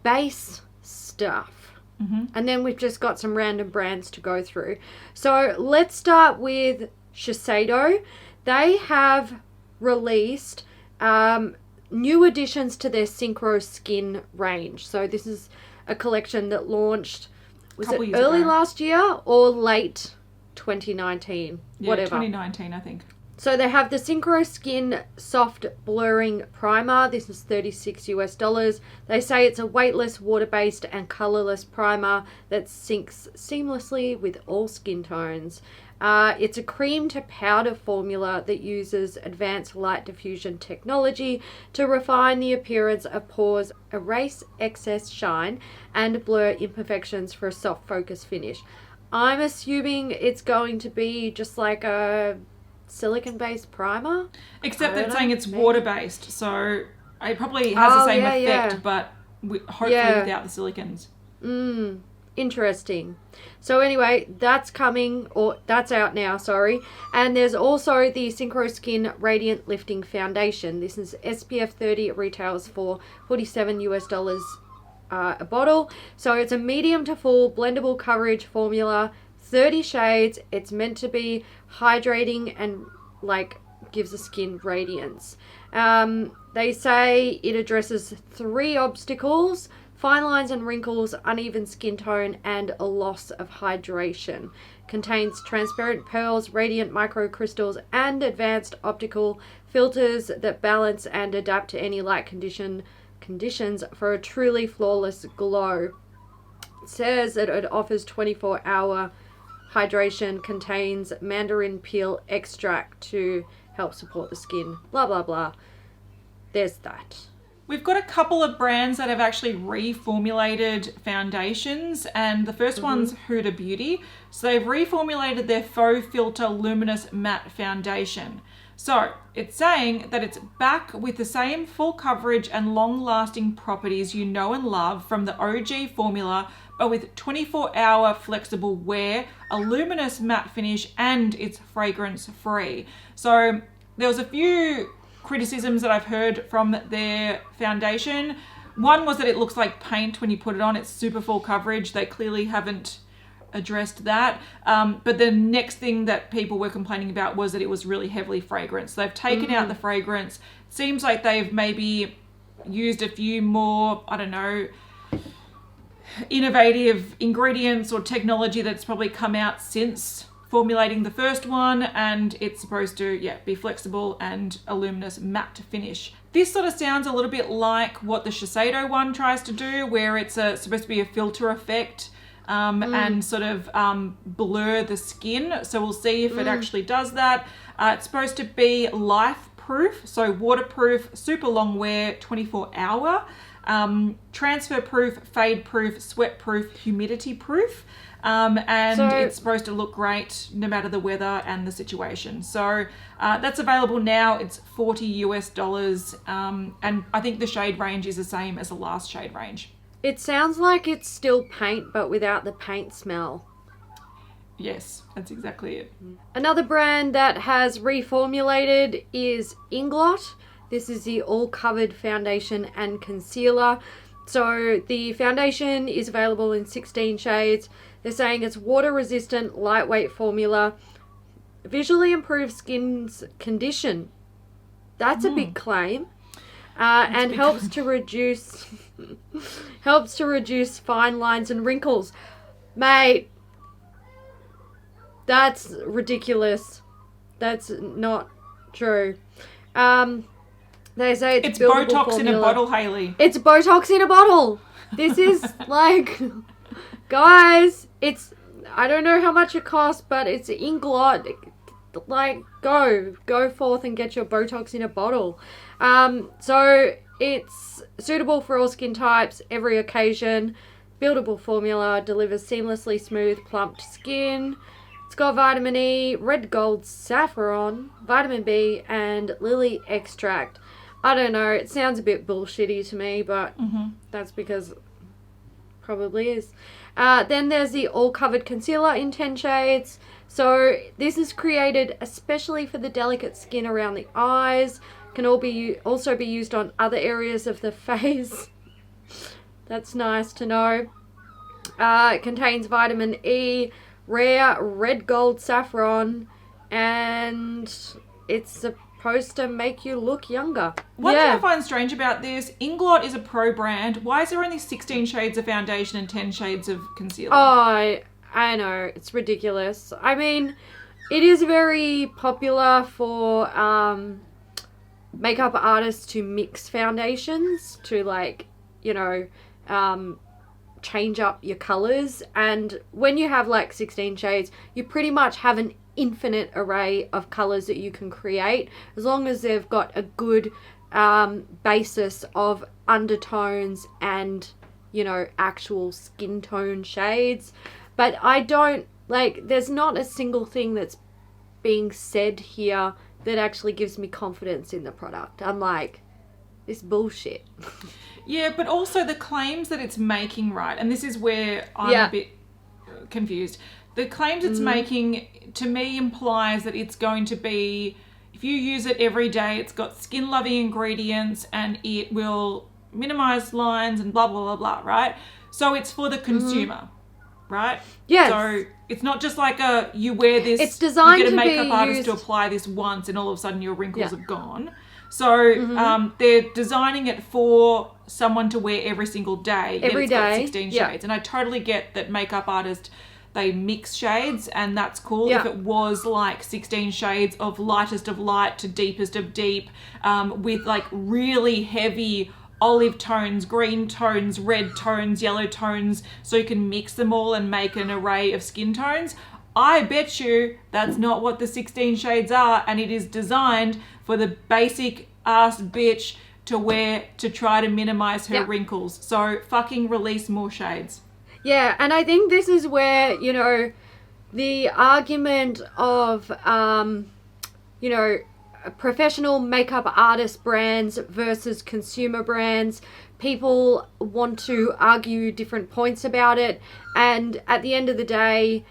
Base stuff. And then we've just got some random brands to go through. So let's start with Shiseido. They have released new additions to their Synchro Skin range. So this is a collection that launched, was it early last year or late 2019? Whatever. 2019, I think. So they have the Synchro Skin Soft Blurring Primer. This is $36. They say it's a weightless, water-based and colorless primer that syncs seamlessly with all skin tones. It's a cream to powder formula that uses advanced light diffusion technology to refine the appearance of pores, erase excess shine, and blur imperfections for a soft focus finish. I'm assuming it's going to be just like a silicone-based primer. Except that it's saying it's water-based, so it probably has the same effect, but hopefully without the silicons. Interesting. So anyway, that's coming, or that's out now, sorry. And there's also the Synchro Skin Radiant Lifting Foundation. This is SPF 30. It retails for $47 a bottle. So it's a medium to full blendable coverage formula, 30 shades. It's meant to be hydrating and like gives the skin radiance. They say it addresses 3 obstacles: fine lines and wrinkles, uneven skin tone, and a loss of hydration. Contains transparent pearls, radiant microcrystals, and advanced optical filters that balance and adapt to any light conditions for a truly flawless glow. It says that it offers 24-hour hydration, contains mandarin peel extract to help support the skin, blah blah blah. There's that. We've got a couple of brands that have actually reformulated foundations, and the first one's Huda Beauty. So they've reformulated their Faux Filter Luminous Matte Foundation. So it's saying that it's back with the same full coverage and long-lasting properties you know and love from the OG formula, but with 24-hour flexible wear, a luminous matte finish, and it's fragrance-free. So there was a few criticisms that I've heard from their foundation. One was that it looks like paint when you put it on. It's super full coverage. They clearly haven't addressed that. But the next thing that people were complaining about was that it was really heavily fragranced. So they've taken out the fragrance. Seems like they've maybe used a few more, I don't know, innovative ingredients or technology that's probably come out since formulating the first one, and it's supposed to be flexible and a luminous matte finish. This sort of sounds a little bit like what the Shiseido one tries to do, where it's supposed to be a filter effect and sort of blur the skin. So we'll see if it actually does that. It's supposed to be life proof, so waterproof, super long wear, 24-hour, transfer proof, fade proof, sweat proof, humidity proof. It's supposed to look great no matter the weather and the situation. So that's available now. It's $40 US. And I think the shade range is the same as the last shade range. It sounds like it's still paint, but without the paint smell. Yes, that's exactly it. Another brand that has reformulated is Inglot. This is the All Covered Foundation and Concealer. So the foundation is available in 16 shades. They're saying it's water resistant, lightweight formula, visually improves skin's condition. That's a big claim. And helps to reduce fine lines and wrinkles. Mate, that's ridiculous. That's not true. They say it's Botox formula. in a bottle, Hailey. It's Botox in a bottle. This is like, guys, it's, I don't know how much it costs, but it's Inglot. Like, go forth and get your Botox in a bottle. So it's suitable for all skin types, every occasion. Buildable formula, delivers seamlessly smooth, plumped skin. It's got vitamin E, red gold saffron, vitamin B, and lily extract. I don't know, it sounds a bit bullshitty to me, but that's because probably is. Then there's the All Covered Concealer in 10 shades. So this is created especially for the delicate skin around the eyes. Can also be used on other areas of the face. That's nice to know. It contains vitamin E, rare red gold saffron, and it's supposed to make you look younger. One thing I find strange about this, Inglot is a pro brand. Why is there only 16 shades of foundation and 10 shades of concealer? Oh, I know. It's ridiculous. I mean, it is very popular for makeup artists to mix foundations to, like, you know, change up your colors. And when you have like 16 shades, you pretty much have an infinite array of colors that you can create, as long as they've got a good basis of undertones and, you know, actual skin tone shades. But I don't, like, there's not a single thing that's being said here that actually gives me confidence in the product. I'm like, this bullshit. Yeah, but also the claims that it's making, right? And this is where I'm a bit confused. The claims it's making, to me, implies that it's going to be, if you use it every day, it's got skin-loving ingredients and it will minimize lines and blah, blah, blah, blah, right? So it's for the consumer, right? Yes. So it's not just like you wear this, it's designed you get a to makeup be artist used... to apply this once and all of a sudden your wrinkles have gone. So they're designing it for someone to wear every single day. Every it's got day. 16 shades. And I totally get that makeup artists, they mix shades, and that's cool. Yeah. If it was like 16 shades of lightest of light to deepest of deep, with like really heavy olive tones, green tones, red tones, yellow tones, so you can mix them all and make an array of skin tones. I bet you that's not what the 16 shades are, and it is designed for the basic ass bitch to wear to try to minimize her wrinkles. So fucking release more shades. Yeah, and I think this is where, you know, the argument of, you know, professional makeup artist brands versus consumer brands. People want to argue different points about it, and at the end of the day,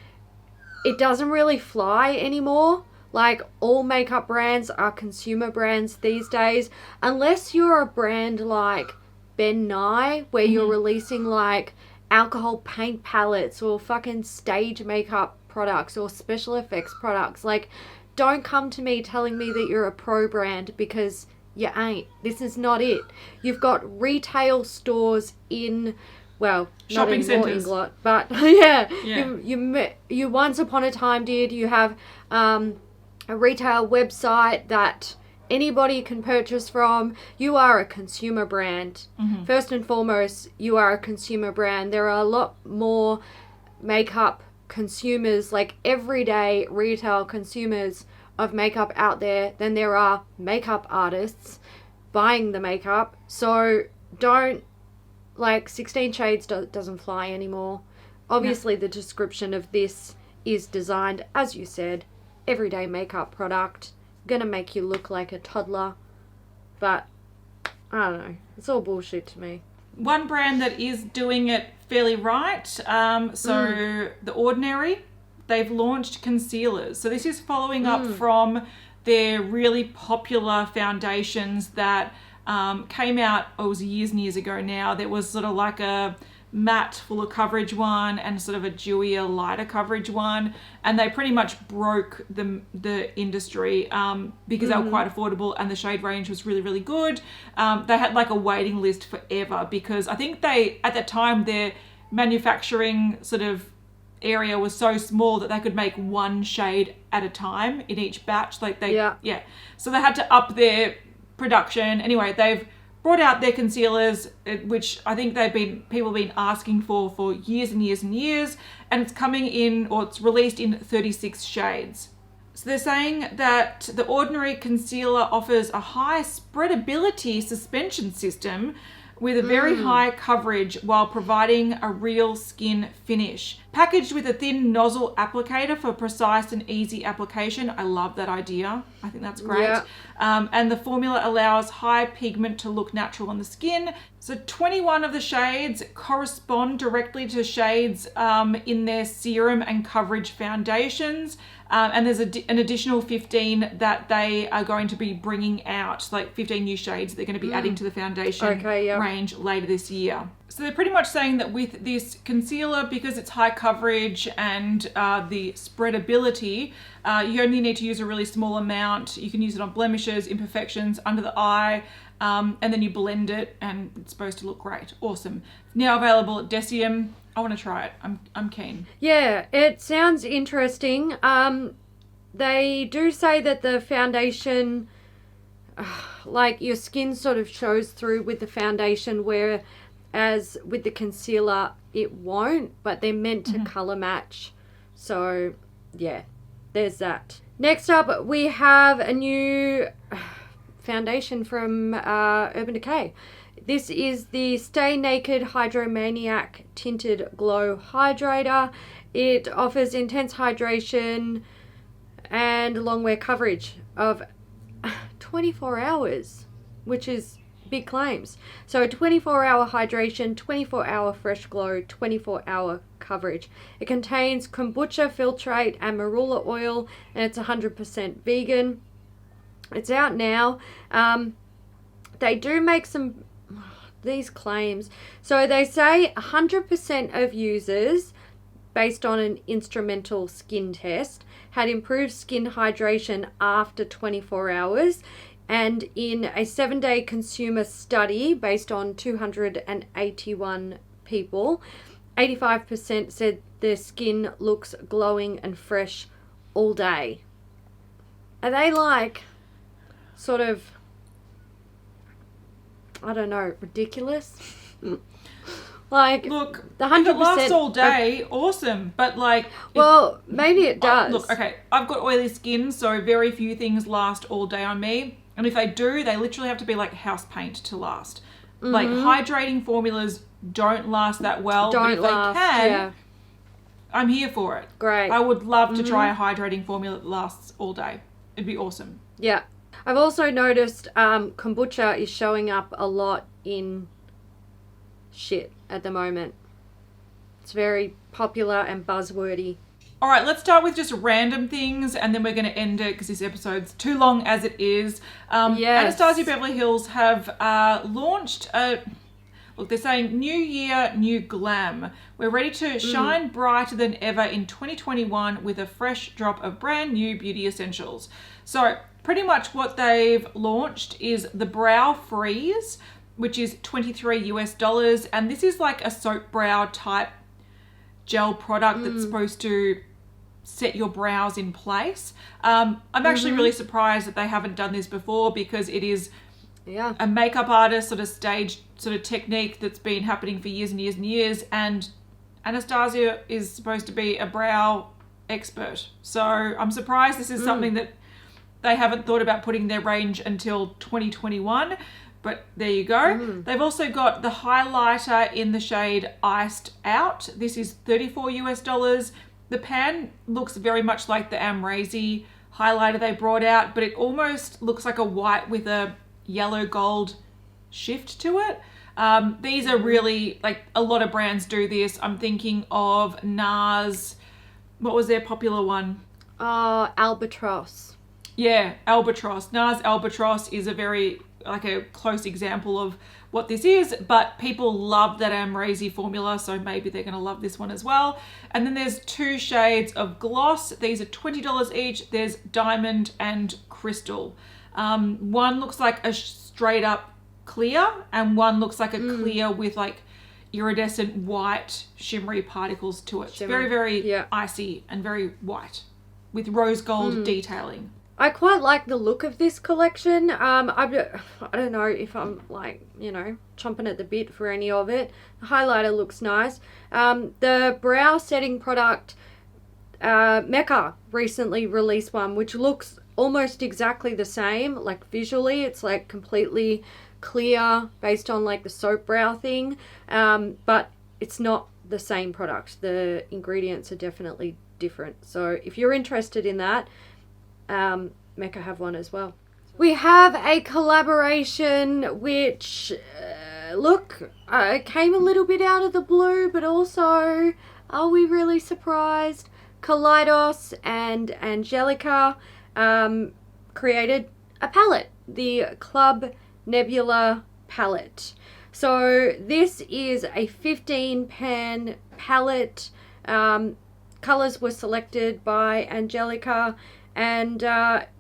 it doesn't really fly anymore. Like, all makeup brands are consumer brands these days, unless you're a brand like Ben Nye, where you're releasing like alcohol paint palettes or fucking stage makeup products or special effects products. Like, don't come to me telling me that you're a pro brand, because you ain't. This is not it. You've got retail stores in, well, shopping not anymore, centres. Inglot, but yeah. Yeah. You once upon a time did. You have a retail website that anybody can purchase from. You are a consumer brand. First and foremost, you are a consumer brand. There are a lot more makeup consumers, like everyday retail consumers of makeup out there than there are makeup artists buying the makeup. So don't, like, 16 Shades doesn't fly anymore. Obviously, the description of this is designed, as you said, everyday makeup product, gonna make you look like a toddler, but I don't know, it's all bullshit to me. One brand that is doing it fairly right, The Ordinary, they've launched concealers. So this is following up from their really popular foundations that came out, it was years and years ago now. There was sort of like a matte fuller coverage one and sort of a dewier lighter coverage one, and they pretty much broke the industry because they were quite affordable and the shade range was really, really good. They had like a waiting list forever because I think at that time their manufacturing sort of area was so small that they could make one shade at a time in each batch. So they had to up their production. Anyway, they've brought out their concealers, which I think people have been asking for years and years and years, and it's coming in, or it's released in 36 shades. So they're saying that the Ordinary concealer offers a high spreadability suspension system with a very high coverage while providing a real skin finish. Packaged with a thin nozzle applicator for precise and easy application. I love that idea. I think that's great. Yeah. And the formula allows high pigment to look natural on the skin. So 21 of the shades correspond directly to shades in their serum and coverage foundations. And there's an additional 15 that they are going to be bringing out, like 15 new shades they're going to be adding to the foundation range later this year. So they're pretty much saying that with this concealer, because it's high coverage and the spreadability, you only need to use a really small amount. You can use it on blemishes, imperfections, under the eye, and then you blend it and it's supposed to look great. Awesome. Now available at Decium. I want to try it. I'm keen. Yeah, it sounds interesting. They do say that the foundation, like, your skin sort of shows through with the foundation, whereas with the concealer it won't, but they're meant to colour match. So yeah, there's that. Next up, we have a new foundation from Urban Decay. This is the Stay Naked Hydromaniac Tinted Glow Hydrator. It offers intense hydration and long wear coverage of 24 hours, which is big claims. So 24-hour hydration, 24-hour fresh glow, 24-hour coverage. It contains kombucha filtrate and marula oil, and it's 100% vegan. It's out now. They do make these claims. So they say 100% of users, based on an instrumental skin test, had improved skin hydration after 24 hours. And in a 7-day consumer study based on 281 people, 85% said their skin looks glowing and fresh all day. Are they like sort of, I don't know, ridiculous? Like, look, the 100% if it lasts all day, awesome. But like, well, maybe it does. Look, okay, I've got oily skin, so very few things last all day on me. And if they do, they literally have to be like house paint to last. Like, hydrating formulas don't last that well. But if they can, I'm here for it. Great. I would love to try a hydrating formula that lasts all day. It'd be awesome. Yeah. I've also noticed kombucha is showing up a lot in shit at the moment. It's very popular and buzzwordy. All right, let's start with just random things, and then we're going to end it because this episode's too long as it is. Anastasia Beverly Hills have launched a... Look, they're saying New Year, New Glam. We're ready to shine brighter than ever in 2021 with a fresh drop of brand new beauty essentials. So pretty much what they've launched is the Brow Freeze, which is $23 US. And this is like a soap brow type gel product that's supposed to set your brows in place. I'm actually really surprised that they haven't done this before, because it is a makeup artist sort of stage sort of technique that's been happening for years and years and years, and Anastasia is supposed to be a brow expert. So I'm surprised this is something that they haven't thought about putting in their range until 2021, but there you go. They've also got the highlighter in the shade Iced Out. This is $34 US. The pan looks very much like the Amrezy highlighter they brought out, but it almost looks like a white with a yellow gold shift to it. These are really, like, a lot of brands do this. I'm thinking of NARS. What was their popular one? Albatross. Yeah, Albatross. NARS Albatross is a very, like, a close example of what this is, but people love that Amrezy formula, so maybe they're going to love this one as well. And then there's two shades of gloss. These are $20 each. There's Diamond and Crystal. One looks like a straight up clear, and one looks like a clear with like iridescent white shimmery particles to it. It's very, very icy and very white with rose gold detailing. I quite like the look of this collection. I don't know if I'm, like, you know, chomping at the bit for any of it. The highlighter looks nice. The brow setting product, Mecca recently released one which looks almost exactly the same. Like, visually it's like completely clear based on like the soap brow thing, but it's not the same product. The ingredients are definitely different. So if you're interested in that, Mecca have one as well. We have a collaboration which came a little bit out of the blue, but also, are we really surprised? Kaleidos and Angelica created a palette, the Club Nebula palette. So this is a 15 pan palette. Colors were selected by Angelica, and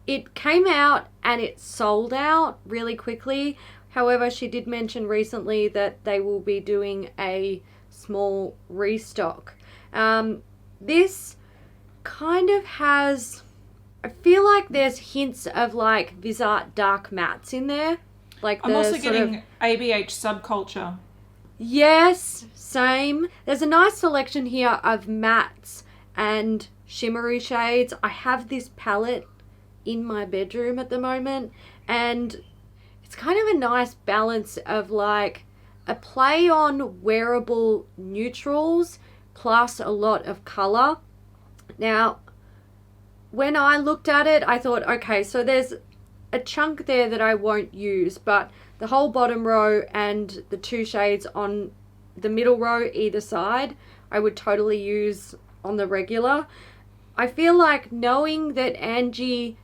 it came out and it sold out really quickly. However, she did mention recently that they will be doing a small restock. This kind of has, I feel like there's hints of like Visart dark mattes in there. Like, I'm also getting ABH subculture. Yes, same. There's a nice selection here of mattes and shimmery shades. I have this palette in my bedroom at the moment, and it's kind of a nice balance of like a play on wearable neutrals plus a lot of color. Now, when I looked at it, I thought, okay, so there's a chunk there that I won't use, but the whole bottom row and the two shades on the middle row either side, I would totally use on the regular. I feel like, knowing that Angie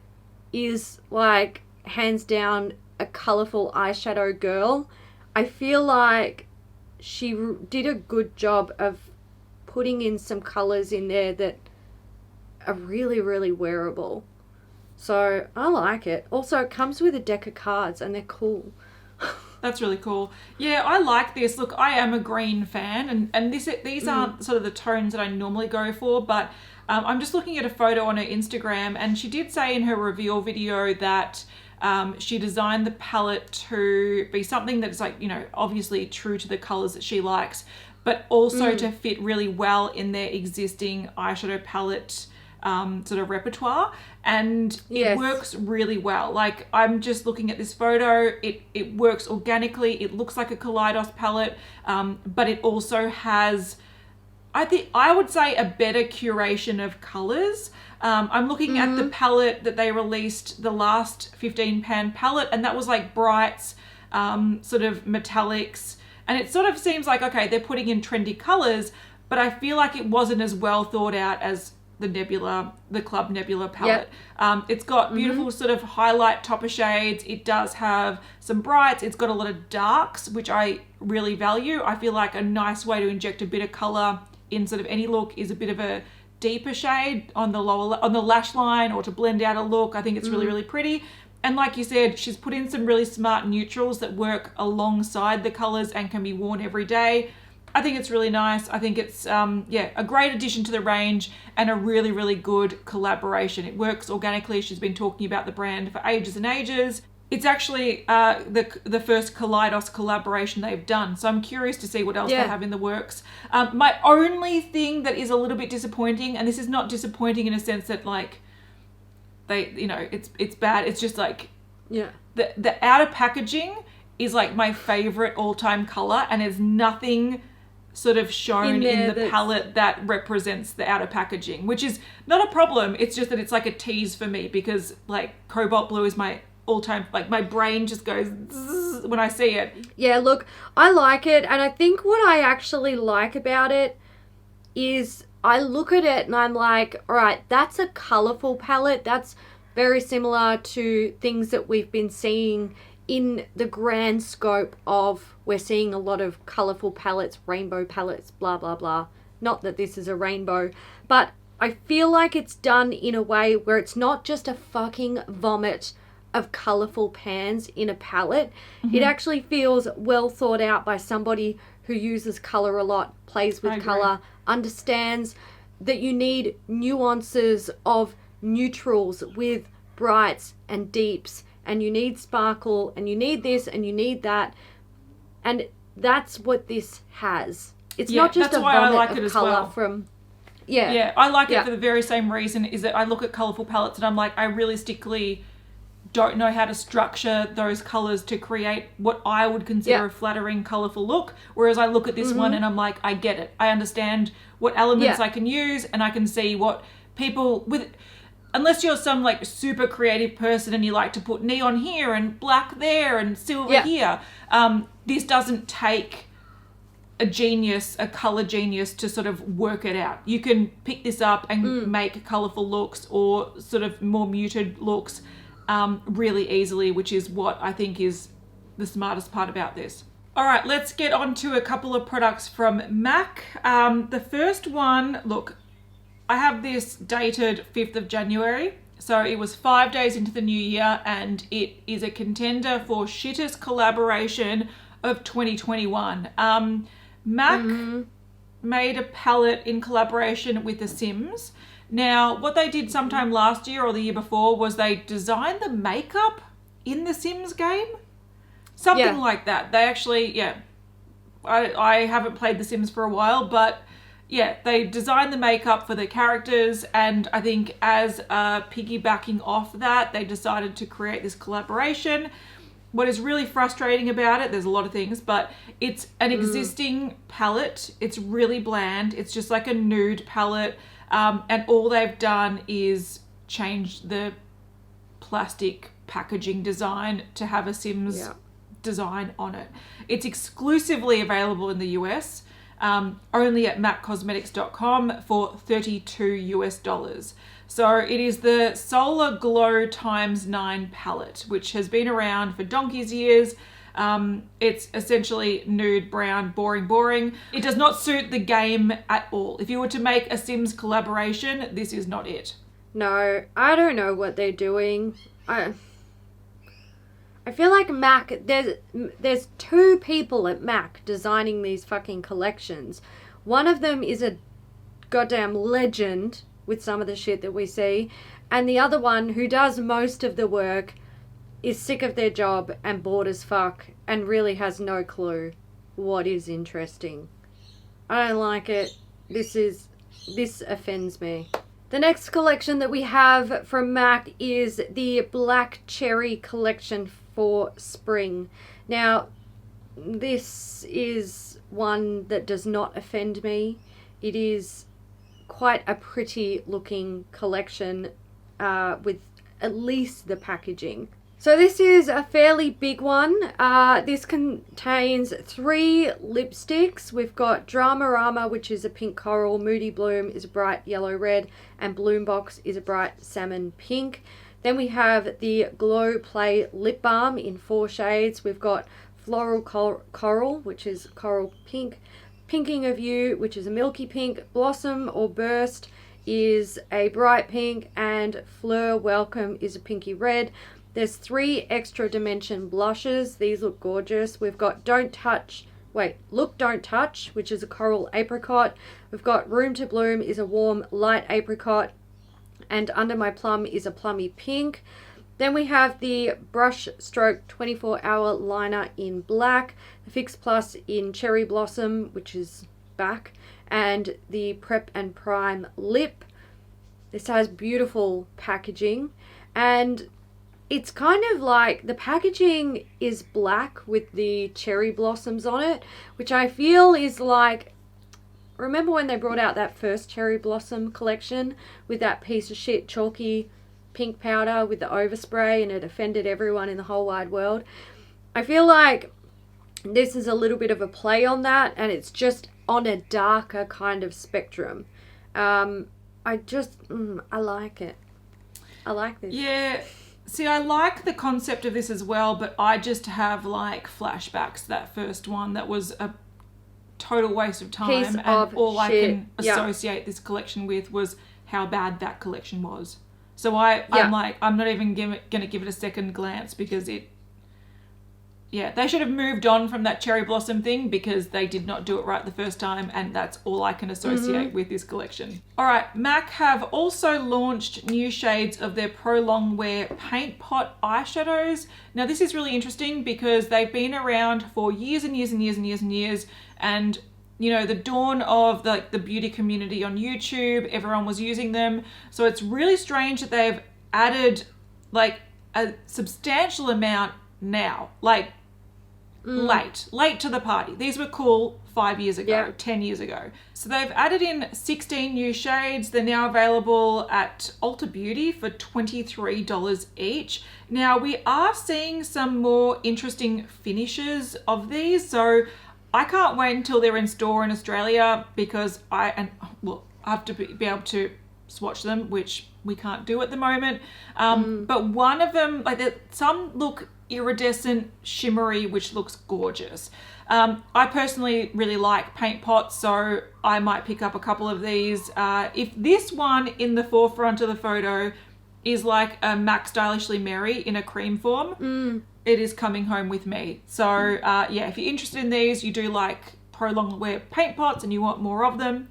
is like hands down a colourful eyeshadow girl, I feel like she did a good job of putting in some colours in there that are really, really wearable. So I like it. Also, it comes with a deck of cards and they're cool. That's really cool. Yeah, I like this. Look, I am a green fan, and these aren't sort of the tones that I normally go for, but I'm just looking at a photo on her Instagram, and she did say in her reveal video that she designed the palette to be something that's like, you know, obviously true to the colours that she likes, but also to fit really well in their existing eyeshadow palette sort of repertoire, and it works really well. Like, I'm just looking at this photo, it works organically, it looks like a Kaleidos palette, but it also has, I would say a better curation of colours. I'm looking at the palette that they released, the last 15 pan palette, and that was like brights, sort of metallics, and it sort of seems like, okay, they're putting in trendy colours, but I feel like it wasn't as well thought out as the Club Nebula palette. It's got beautiful sort of highlight topper shades. It does have some brights. It's got a lot of darks, which I really value. I feel like a nice way to inject a bit of colour in sort of any look is a bit of a deeper shade on the lash line, or to blend out a look. I think it's really, really pretty. And like you said, she's put in some really smart neutrals that work alongside the colours and can be worn every day. I think it's really nice. I think it's, a great addition to the range and a really, really good collaboration. It works organically. She's been talking about the brand for ages and ages. It's actually the first Kaleidos collaboration they've done. So I'm curious to see what else they have in the works. My only thing that is a little bit disappointing, and this is not disappointing in a sense that like it's bad. It's just like the outer packaging is like my favorite all-time color, and there's nothing sort of shown in the palette that represents the outer packaging, which is not a problem. It's just that it's like a tease for me, because like cobalt blue is my all-time, like my brain just goes zzz when I see it. Yeah, look, I like it, and I think what I actually like about it is I look at it and I'm like, all right, that's a colourful palette. That's very similar to things that we've been seeing in the grand scope of, we're seeing a lot of colourful palettes, rainbow palettes, blah, blah, blah. Not that this is a rainbow, but I feel like it's done in a way where it's not just a fucking vomit of colourful pans in a palette. It actually feels well thought out by somebody who uses colour a lot, plays with colour, understands that you need nuances of neutrals with brights and deeps, and you need sparkle, and you need this, and you need that. And that's what this has. It's not just a vomit of colour from... Yeah, I like it for the very same reason, is that I look at colourful palettes and I'm like, I realistically don't know how to structure those colours to create what I would consider a flattering, colourful look. Whereas I look at this one and I'm like, I get it. I understand what elements I can use, and I can see what people with... Unless you're some like super creative person and you like to put neon here and black there and silver here, this doesn't take a color genius to sort of work it out. You can pick this up and make colorful looks or sort of more muted looks really easily, which is what I think is the smartest part about this. All right, let's get on to a couple of products from MAC. The first one, look, I have this dated 5th of January. So it was 5 days into the new year, and it is a contender for shittest collaboration of 2021. MAC made a palette in collaboration with The Sims. Now, what they did sometime last year or the year before was they designed the makeup in The Sims game. Something like that. They actually, I haven't played The Sims for a while, but they designed the makeup for the characters, and I think as piggybacking off that, they decided to create this collaboration. What is really frustrating about it, there's a lot of things, but it's an existing palette. It's really bland. It's just like a nude palette, and all they've done is change the plastic packaging design to have a Sims design on it. It's exclusively available in the US. Only at maccosmetics.com for $32 US. So it is the Solar Glow x9 palette, which has been around for donkey's years. It's essentially nude, brown, boring. It does not suit the game at all. If you were to make a Sims collaboration, this is not it. No, I don't know what they're doing. I feel like MAC, there's two people at MAC designing these fucking collections. One of them is a goddamn legend with some of the shit that we see, and the other one, who does most of the work, is sick of their job and bored as fuck and really has no clue what is interesting. I don't like it. This offends me. The next collection that we have from MAC is the Black Cherry collection for spring. Now, this is one that does not offend me. it is quite a pretty looking collection with at least the packaging. So this is a fairly big one. This contains 3 lipsticks. We've got Dramarama, which is a pink coral, Moody Bloom is a bright yellow red, and Bloom Box is a bright salmon pink. Then we have the Glow Play Lip Balm in 4 shades. We've got Floral Coral, which is coral pink, Pinking of You, which is a milky pink, Blossom or Burst is a bright pink, and Fleur Welcome is a pinky red. There's 3 extra dimension blushes. These look gorgeous. We've got Look Don't Touch, which is a coral apricot. We've got Room to Bloom is a warm light apricot, and Under My Plum is a plummy pink. Then we have the Brush Stroke 24-hour liner in black, the Fix Plus in Cherry Blossom, which is back, and the Prep and Prime lip. This has beautiful packaging, and it's kind of like the packaging is black with the cherry blossoms on it, which I feel is like, remember when they brought out that first cherry blossom collection with that piece of shit chalky pink powder with the overspray, and it offended everyone in the whole wide world? I feel like this is a little bit of a play on that, and it's just on a darker kind of spectrum. I like it. I like this. Yeah. See, I like the concept of this as well, but I just have like flashbacks to that first one that was a total waste of time. Piece and of all I shit. can Yeah. associate this collection with was how bad that collection was. So I'm like, I'm not even going to give it a second glance, because they should have moved on from that cherry blossom thing, because they did not do it right the first time, and that's all I can associate with this collection. All right, MAC have also launched new shades of their Pro Longwear Paint Pot eyeshadows. Now this is really interesting because they've been around for years and years and years and years and years, and you know, the dawn of the beauty community on YouTube, everyone was using them. So it's really strange that they've added like a substantial amount now, like late to the party. These were cool 5 years ago, 10 years ago. So they've added in 16 new shades. They're now available at Ulta Beauty for $23 each. Now we are seeing some more interesting finishes of these. So I can't wait until they're in store in Australia, because I have to be able to swatch them, which we can't do at the moment. But one of them, some look iridescent, shimmery, which looks gorgeous. I personally really like paint pots, so I might pick up a couple of these. If this one in the forefront of the photo is like a MAC Stylishly Mary in a cream form, it is coming home with me. So if you're interested in these, you do like Pro Longwear paint pots and you want more of them,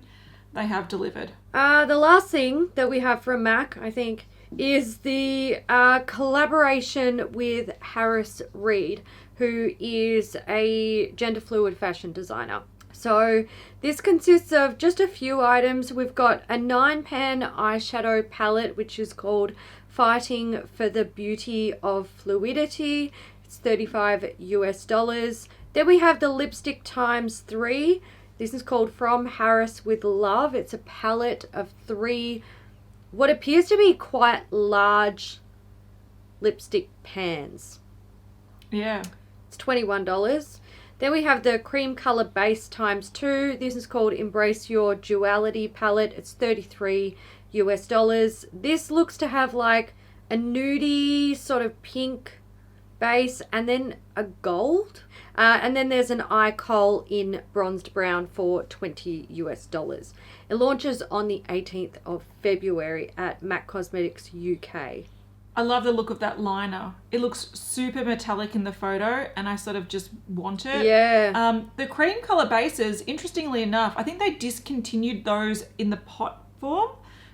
they have delivered. The last thing that we have from MAC, I think, is the collaboration with Harris Reed, who is a gender fluid fashion designer. So this consists of just a few items. We've got a 9-pan eyeshadow palette, which is called Fighting for the Beauty of Fluidity. It's $35 US. Then we have the lipstick times 3. This is called From Harris with Love. It's a palette of 3 what appears to be quite large lipstick pans. Yeah. It's $21. Then we have the cream color base times 2. This is called Embrace Your Duality palette. It's $33 US. This looks to have like a nudie sort of pink base and then a gold. And then there's an eye kohl in bronzed brown for $20 US. It launches on the 18th of February at MAC Cosmetics UK. I love the look of that liner. It looks super metallic in the photo, and I sort of just want it. Yeah. The cream color bases, interestingly enough, I think they discontinued those in the pot form.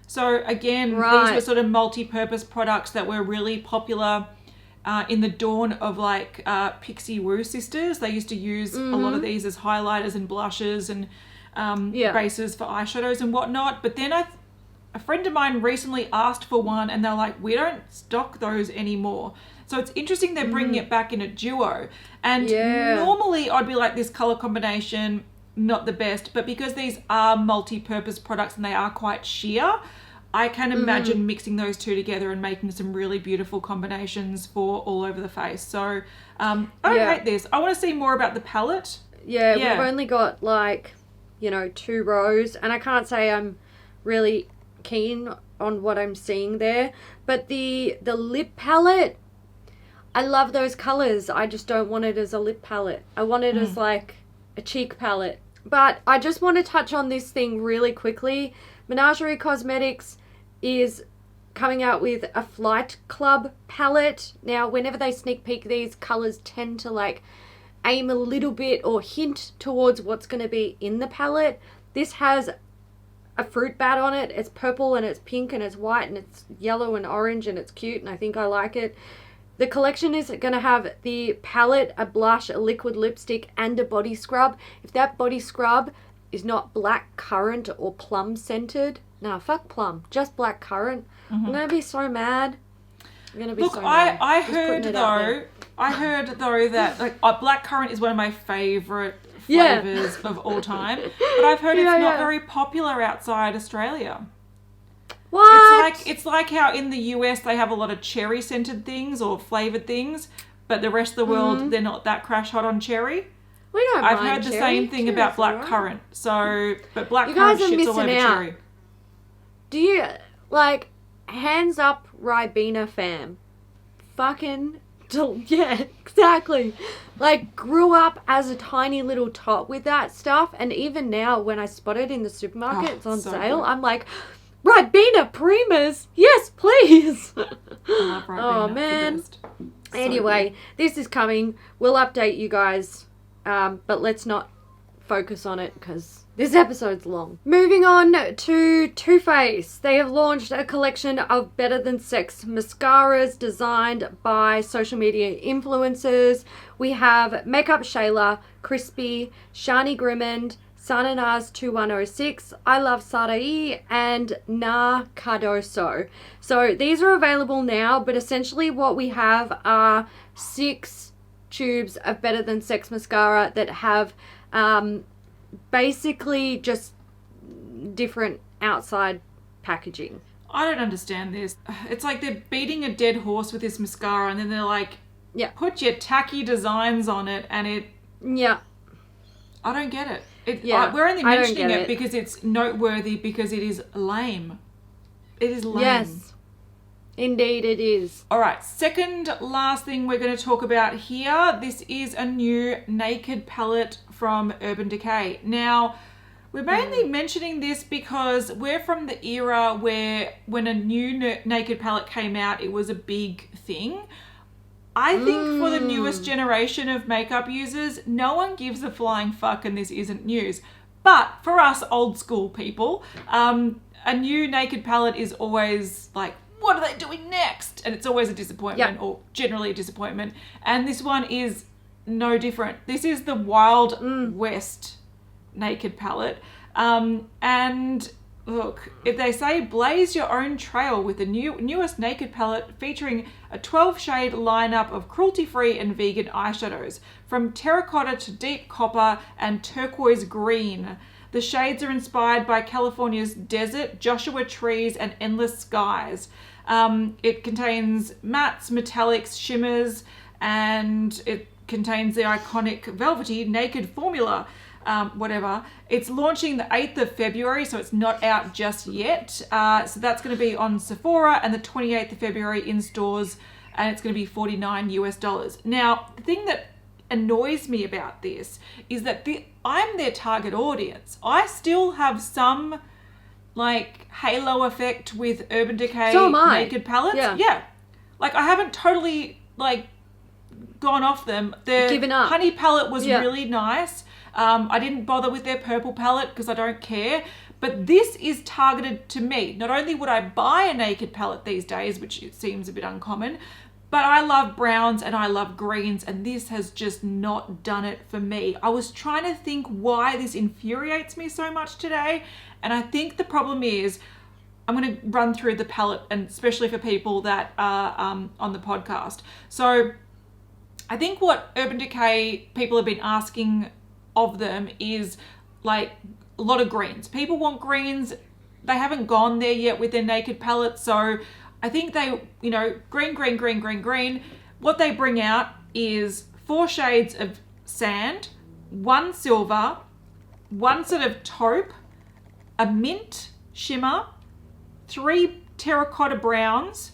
So again, these were sort of multi-purpose products that were really popular in the dawn of like Pixie Woo sisters. They used to use a lot of these as highlighters and blushes and bases for eyeshadows and whatnot. But then a friend of mine recently asked for one, and they're like, we don't stock those anymore. So it's interesting they're bringing it back in a duo. And normally I'd be like, this color combination not the best. But because these are multi-purpose products and they are quite sheer, I can imagine mixing those two together and making some really beautiful combinations for all over the face. So I don't hate this. I want to see more about the palette. Yeah, we've only got like, 2 rows, and I can't say I'm really keen on what I'm seeing there. But the lip palette, I love those colors. I just don't want it as a lip palette. I want it as like a cheek palette. But I just want to touch on this thing really quickly. Menagerie Cosmetics is coming out with a Flight Club palette. Now, whenever they sneak peek, these colors tend to like aim a little bit or hint towards what's going to be in the palette. This has a fruit bat on it. It's purple and it's pink and it's white and it's yellow and orange and it's cute, and I think I like it. The collection is going to have the palette, a blush, a liquid lipstick, and a body scrub. If that body scrub is not black currant or plum scented, nah, fuck plum, just black currant, I'm going to be so mad. I'm going to be so mad. I heard though that like black currant is one of my favorite flavors of all time, but I've heard it's not very popular outside Australia. What? It's like how in the US they have a lot of cherry scented things or flavored things, but the rest of the world they're not that crash hot on cherry. We don't I've mind heard the cherry. same thing Cherry's about black alright. currant. So, but black You currant guys are shits all over missing out. cherry. Do you, like, hands up Ribena fam? Fucking, yeah, exactly. Like, grew up as a tiny little tot with that stuff, and even now when I spot it in the supermarket, it's on so sale, good. I'm like, Ribena Primas, yes please. I love Ribena. Oh man. It's the best. So Anyway, this is coming. We'll update you guys, but let's not focus on it because this episode's long. Moving on to Too Faced. They have launched a collection of Better Than Sex mascaras designed by social media influencers. We have Makeup Shayla, Crispy, Shani Grimond, Sananaz 2106, I Love Sarai, and Na Cardoso. So these are available now, but essentially what we have are 6 tubes of Better Than Sex mascara that have basically just different outside packaging. I don't understand this. It's like they're beating a dead horse with this mascara and then they're like, put your tacky designs on it, and it... Yeah. I don't get it. We're only I don't mentioning get it it because it's noteworthy, because it is lame. It is lame. Yes. Indeed it is. All right, second last thing we're going to talk about here. This is a new naked palette from Urban Decay. Now, we're mainly mentioning this because we're from the era where when a new naked palette came out, it was a big thing. I think for the newest generation of makeup users, no one gives a flying fuck and this isn't news. But for us old school people, a new naked palette is always like, what are they doing next? And it's always a disappointment, or generally a disappointment. And this one is no different. This is the Wild West naked palette. And look, if they say blaze your own trail with the newest naked palette featuring a 12-shade lineup of cruelty-free and vegan eyeshadows, from terracotta to deep copper and turquoise green. The shades are inspired by California's desert, Joshua trees, and endless skies. It contains mattes, metallics, shimmers, and it contains the iconic velvety naked formula. Whatever. It's launching the 8th of February, so it's not out just yet. So that's going to be on Sephora, and the 28th of February in stores, and it's going to be $49 US. Now, the thing that annoys me about this is that I'm their target audience. I still have some like halo effect with Urban Decay naked palettes. Yeah. Like I haven't totally like gone off them. Their Given up. honey palette was really nice. I didn't bother with their purple palette because I don't care. But this is targeted to me. Not only would I buy a naked palette these days, which it seems a bit uncommon, but I love browns and I love greens, and this has just not done it for me. I was trying to think why this infuriates me so much today, and I think the problem is, I'm going to run through the palette, and especially for people that are on the podcast. So I think what Urban Decay people have been asking of them is like a lot of greens. People want greens. They haven't gone there yet with their naked palette. So I think they, green, green, green, green, green. What they bring out is 4 shades of sand, 1 silver, 1 sort of taupe, a mint shimmer, 3 terracotta browns,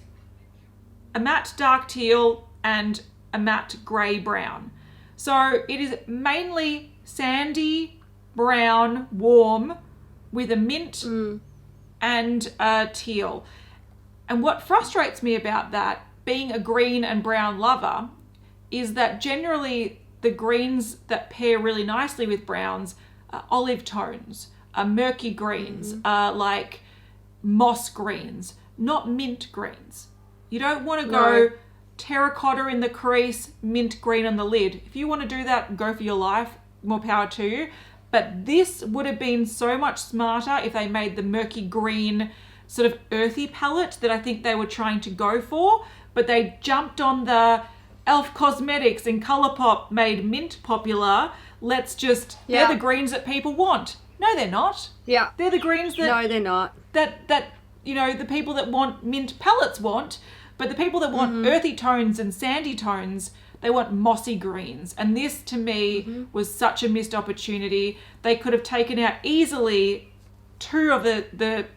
a matte dark teal, and a matte grey brown. So it is mainly sandy, brown, warm, with a mint and a teal. And what frustrates me about that, being a green and brown lover, is that generally the greens that pair really nicely with browns are olive tones, are murky greens, are like moss greens, not mint greens. You don't want to go terracotta in the crease, mint green on the lid. If you want to do that, go for your life, more power to you. But this would have been so much smarter if they made the murky green sort of earthy palette that I think they were trying to go for. But they jumped on the e.l.f. Cosmetics and Colourpop made mint popular. Let's just, they're the greens that people want. No, they're not. Yeah. They're the greens that... No, they're not. That the people that want mint palettes want. But the people that want earthy tones and sandy tones, they want mossy greens. And this, to me, was such a missed opportunity. They could have taken out easily 2 of the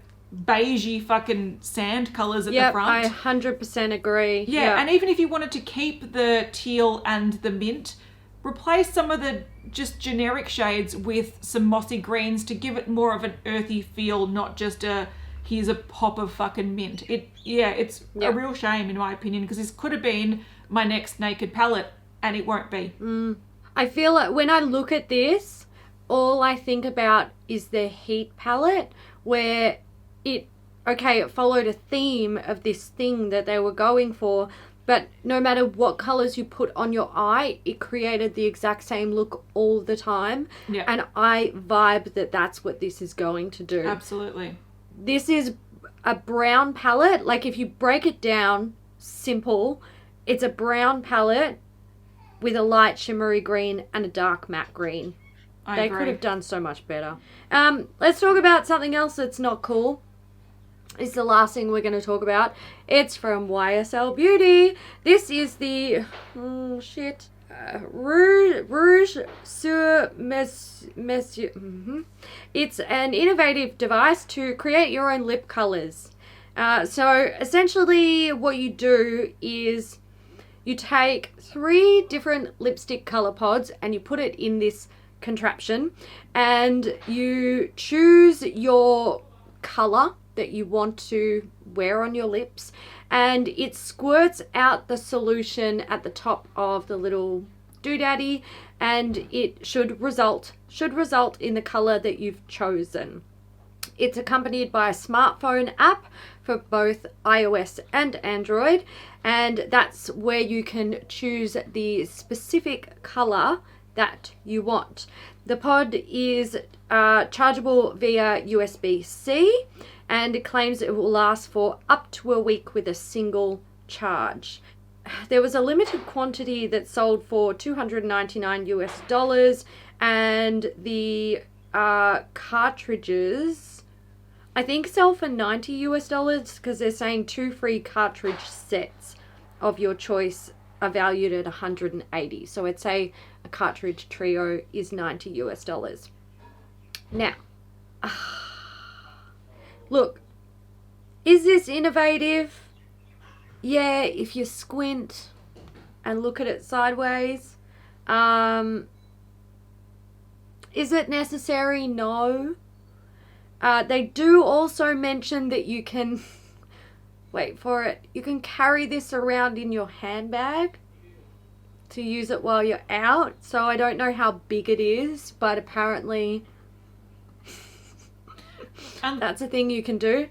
beigey fucking sand colours at the front. I 100% agree. Yeah, and even if you wanted to keep the teal and the mint, replace some of the just generic shades with some mossy greens to give it more of an earthy feel, not just here's a pop of fucking mint. It's a real shame in my opinion, because this could have been my next naked palette and it won't be. I feel like when I look at this, all I think about is the Heat palette, where it followed a theme of this thing that they were going for, but no matter what colors you put on your eye, it created the exact same look all the time. Yeah. And I vibe that that's what this is going to do. Absolutely. This is a brown palette. Like, if you break it down simple, it's a brown palette with a light shimmery green and a dark matte green. I agree. Could have done so much better. Let's talk about something else that's not cool. It's the last thing we're going to talk about. It's from YSL Beauty. This is the Rouge sur Mesure. It's an innovative device to create your own lip colors. So essentially what you do is you take 3 different lipstick color pods and you put it in this contraption, and you choose your color that you want to wear on your lips, and it squirts out the solution at the top of the little doodaddy, and it should result in the color that you've chosen. It's accompanied by a smartphone app for both iOS and Android, and that's where you can choose the specific color that you want. The pod is chargeable via USB-C, and it claims it will last for up to a week with a single charge. There was a limited quantity that sold for $299, and the cartridges I think sell for $90 because they're saying 2 free cartridge sets of your choice are valued at $180. So I'd say a cartridge trio is $90. Now, look, is this innovative? Yeah, if you squint and look at it sideways. Is it necessary? No. They do also mention that you can, wait for it, you can carry this around in your handbag to use it while you're out. So I don't know how big it is, but apparently that's a thing you can do.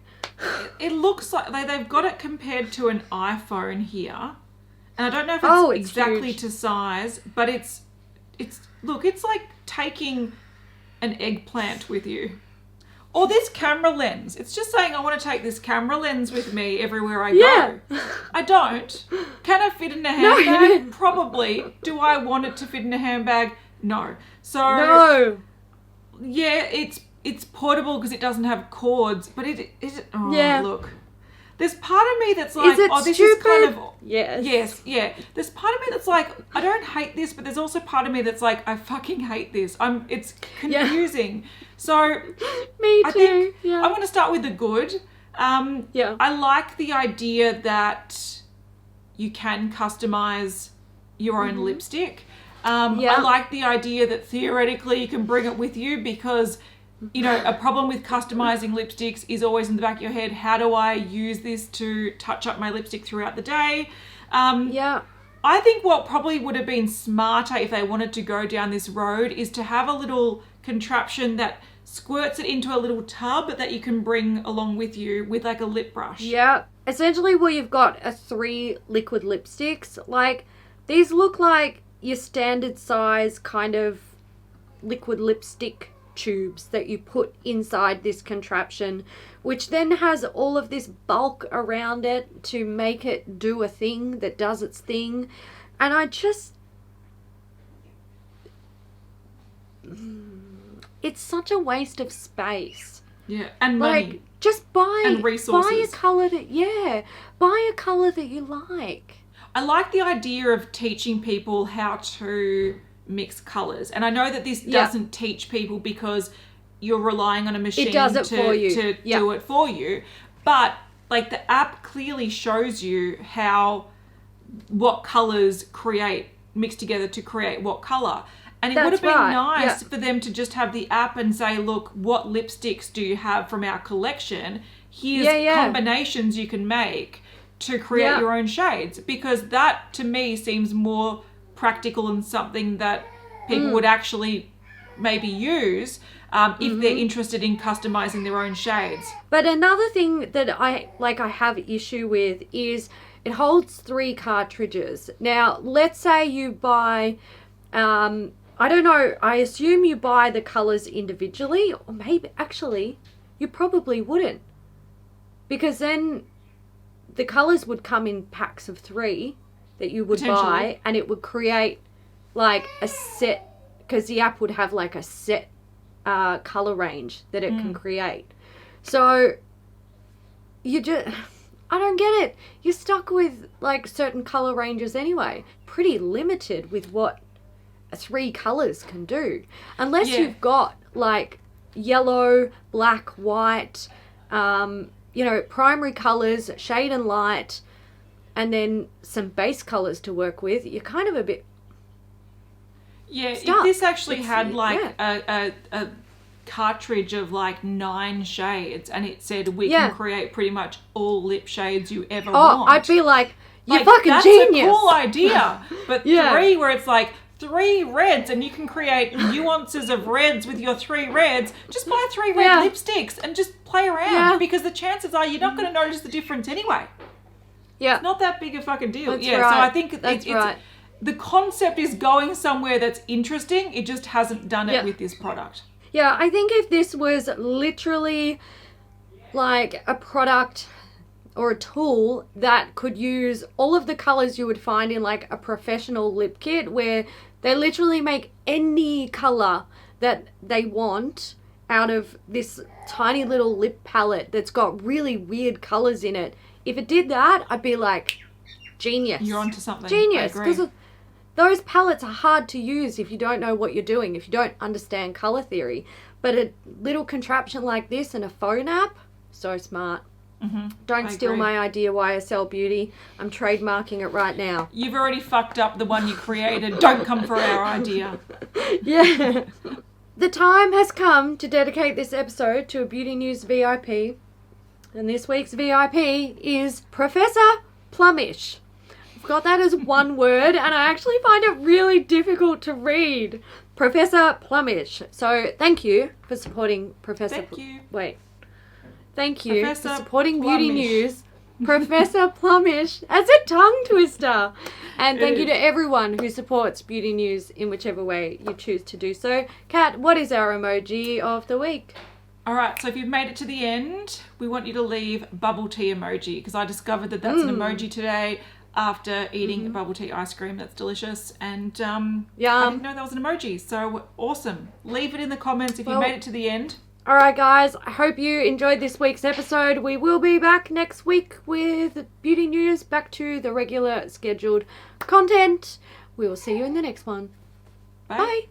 It looks like they've got it compared to an iPhone here. And I don't know if it's exactly huge to size, but it's like taking an eggplant with you. Or this camera lens. It's just saying I want to take this camera lens with me everywhere I go. I don't. Can it fit in a handbag? No. Probably. Do I want it to fit in a handbag? No. So yeah, it's portable because it doesn't have cords, but look. There's part of me that's like, this stupid? is kind of... Yes. Yes, yeah. There's part of me that's like, I don't hate this, but there's also part of me that's like, I fucking hate this. It's confusing. Yeah. So... Me too. I think I'm going to start with the good. I like the idea that you can customize your own lipstick. I like the idea that theoretically you can bring it with you because... You know, a problem with customizing lipsticks is always in the back of your head. How do I use this to touch up my lipstick throughout the day? I think what probably would have been smarter if they wanted to go down this road is to have a little contraption that squirts it into a little tub that you can bring along with you with like a lip brush. Yeah. Essentially where you've got 3 liquid lipsticks. Like, these look like your standard size kind of liquid lipstick tubes that you put inside this contraption, which then has all of this bulk around it to make it do a thing that does its thing. And it's such a waste of space. Yeah, and money. Like, just buy and resources. Buy a colour that you like. I like the idea of teaching people how to mix colours, and I know that this doesn't teach people because you're relying on a machine to do it for you, but like the app clearly shows you what colours mix together to create what colour. And it would have been nice for them to just have the app and say, look, what lipsticks do you have from our collection? Here's combinations you can make to create your own shades, because that to me seems more practical and something that people would actually maybe use if they're interested in customizing their own shades. But another thing that I have issue with is it holds 3 cartridges. Now, let's say you buy, I don't know, I assume you buy the colors individually, or maybe actually you probably wouldn't, because then the colors would come in packs of 3 that you would buy, and it would create like a set, because the app would have like a set color range that it can create. So I don't get it. You're stuck with like certain color ranges anyway. Pretty limited with what 3 colors can do, unless you've got like yellow, black, white, primary colors, shade and light, and then some base colors to work with. You're kind of a bit stuck. If this actually had like a cartridge of like 9 shades and it said we can create pretty much all lip shades you ever want. I'd be like, you're fucking that's genius. That's a cool idea. But 3 where it's like 3 reds and you can create nuances of reds with your 3 reds. Just buy 3 red lipsticks and just play around, because the chances are you're not going to notice the difference anyway. Yeah. It's not that big a fucking deal. That's right. So I think it's the concept is going somewhere that's interesting. It just hasn't done it with this product. Yeah, I think if this was literally like a product or a tool that could use all of the colors you would find in like a professional lip kit, where they literally make any color that they want out of this tiny little lip palette that's got really weird colors in it. If it did that, I'd be like, genius. You're onto something. Genius. Because those palettes are hard to use if you don't know what you're doing, if you don't understand color theory. But a little contraption like this and a phone app, so smart. Don't steal my idea, YSL Beauty. I'm trademarking it right now. You've already fucked up the one you created. Don't come for our idea. Yeah. The time has come to dedicate this episode to a Beauty News VIP. And this week's VIP is Professorplumish. I've got that as one word, and I actually find it really difficult to read. Professorplumish. So thank you for supporting Thank you for supporting Beauty News. Professorplumish as a tongue twister. And thank you to everyone who supports Beauty News in whichever way you choose to do so. Kat, what is our emoji of the week? All right, so if you've made it to the end, we want you to leave bubble tea emoji, because I discovered that that's an emoji today. after eating a bubble tea ice cream. That's delicious. And I Yum. didn't know that was an emoji. So awesome. Leave it in the comments if you made it to the end. All right, guys. I hope you enjoyed this week's episode. We will be back next week with beauty news, back to the regular scheduled content. We will see you in the next one. Bye. Bye.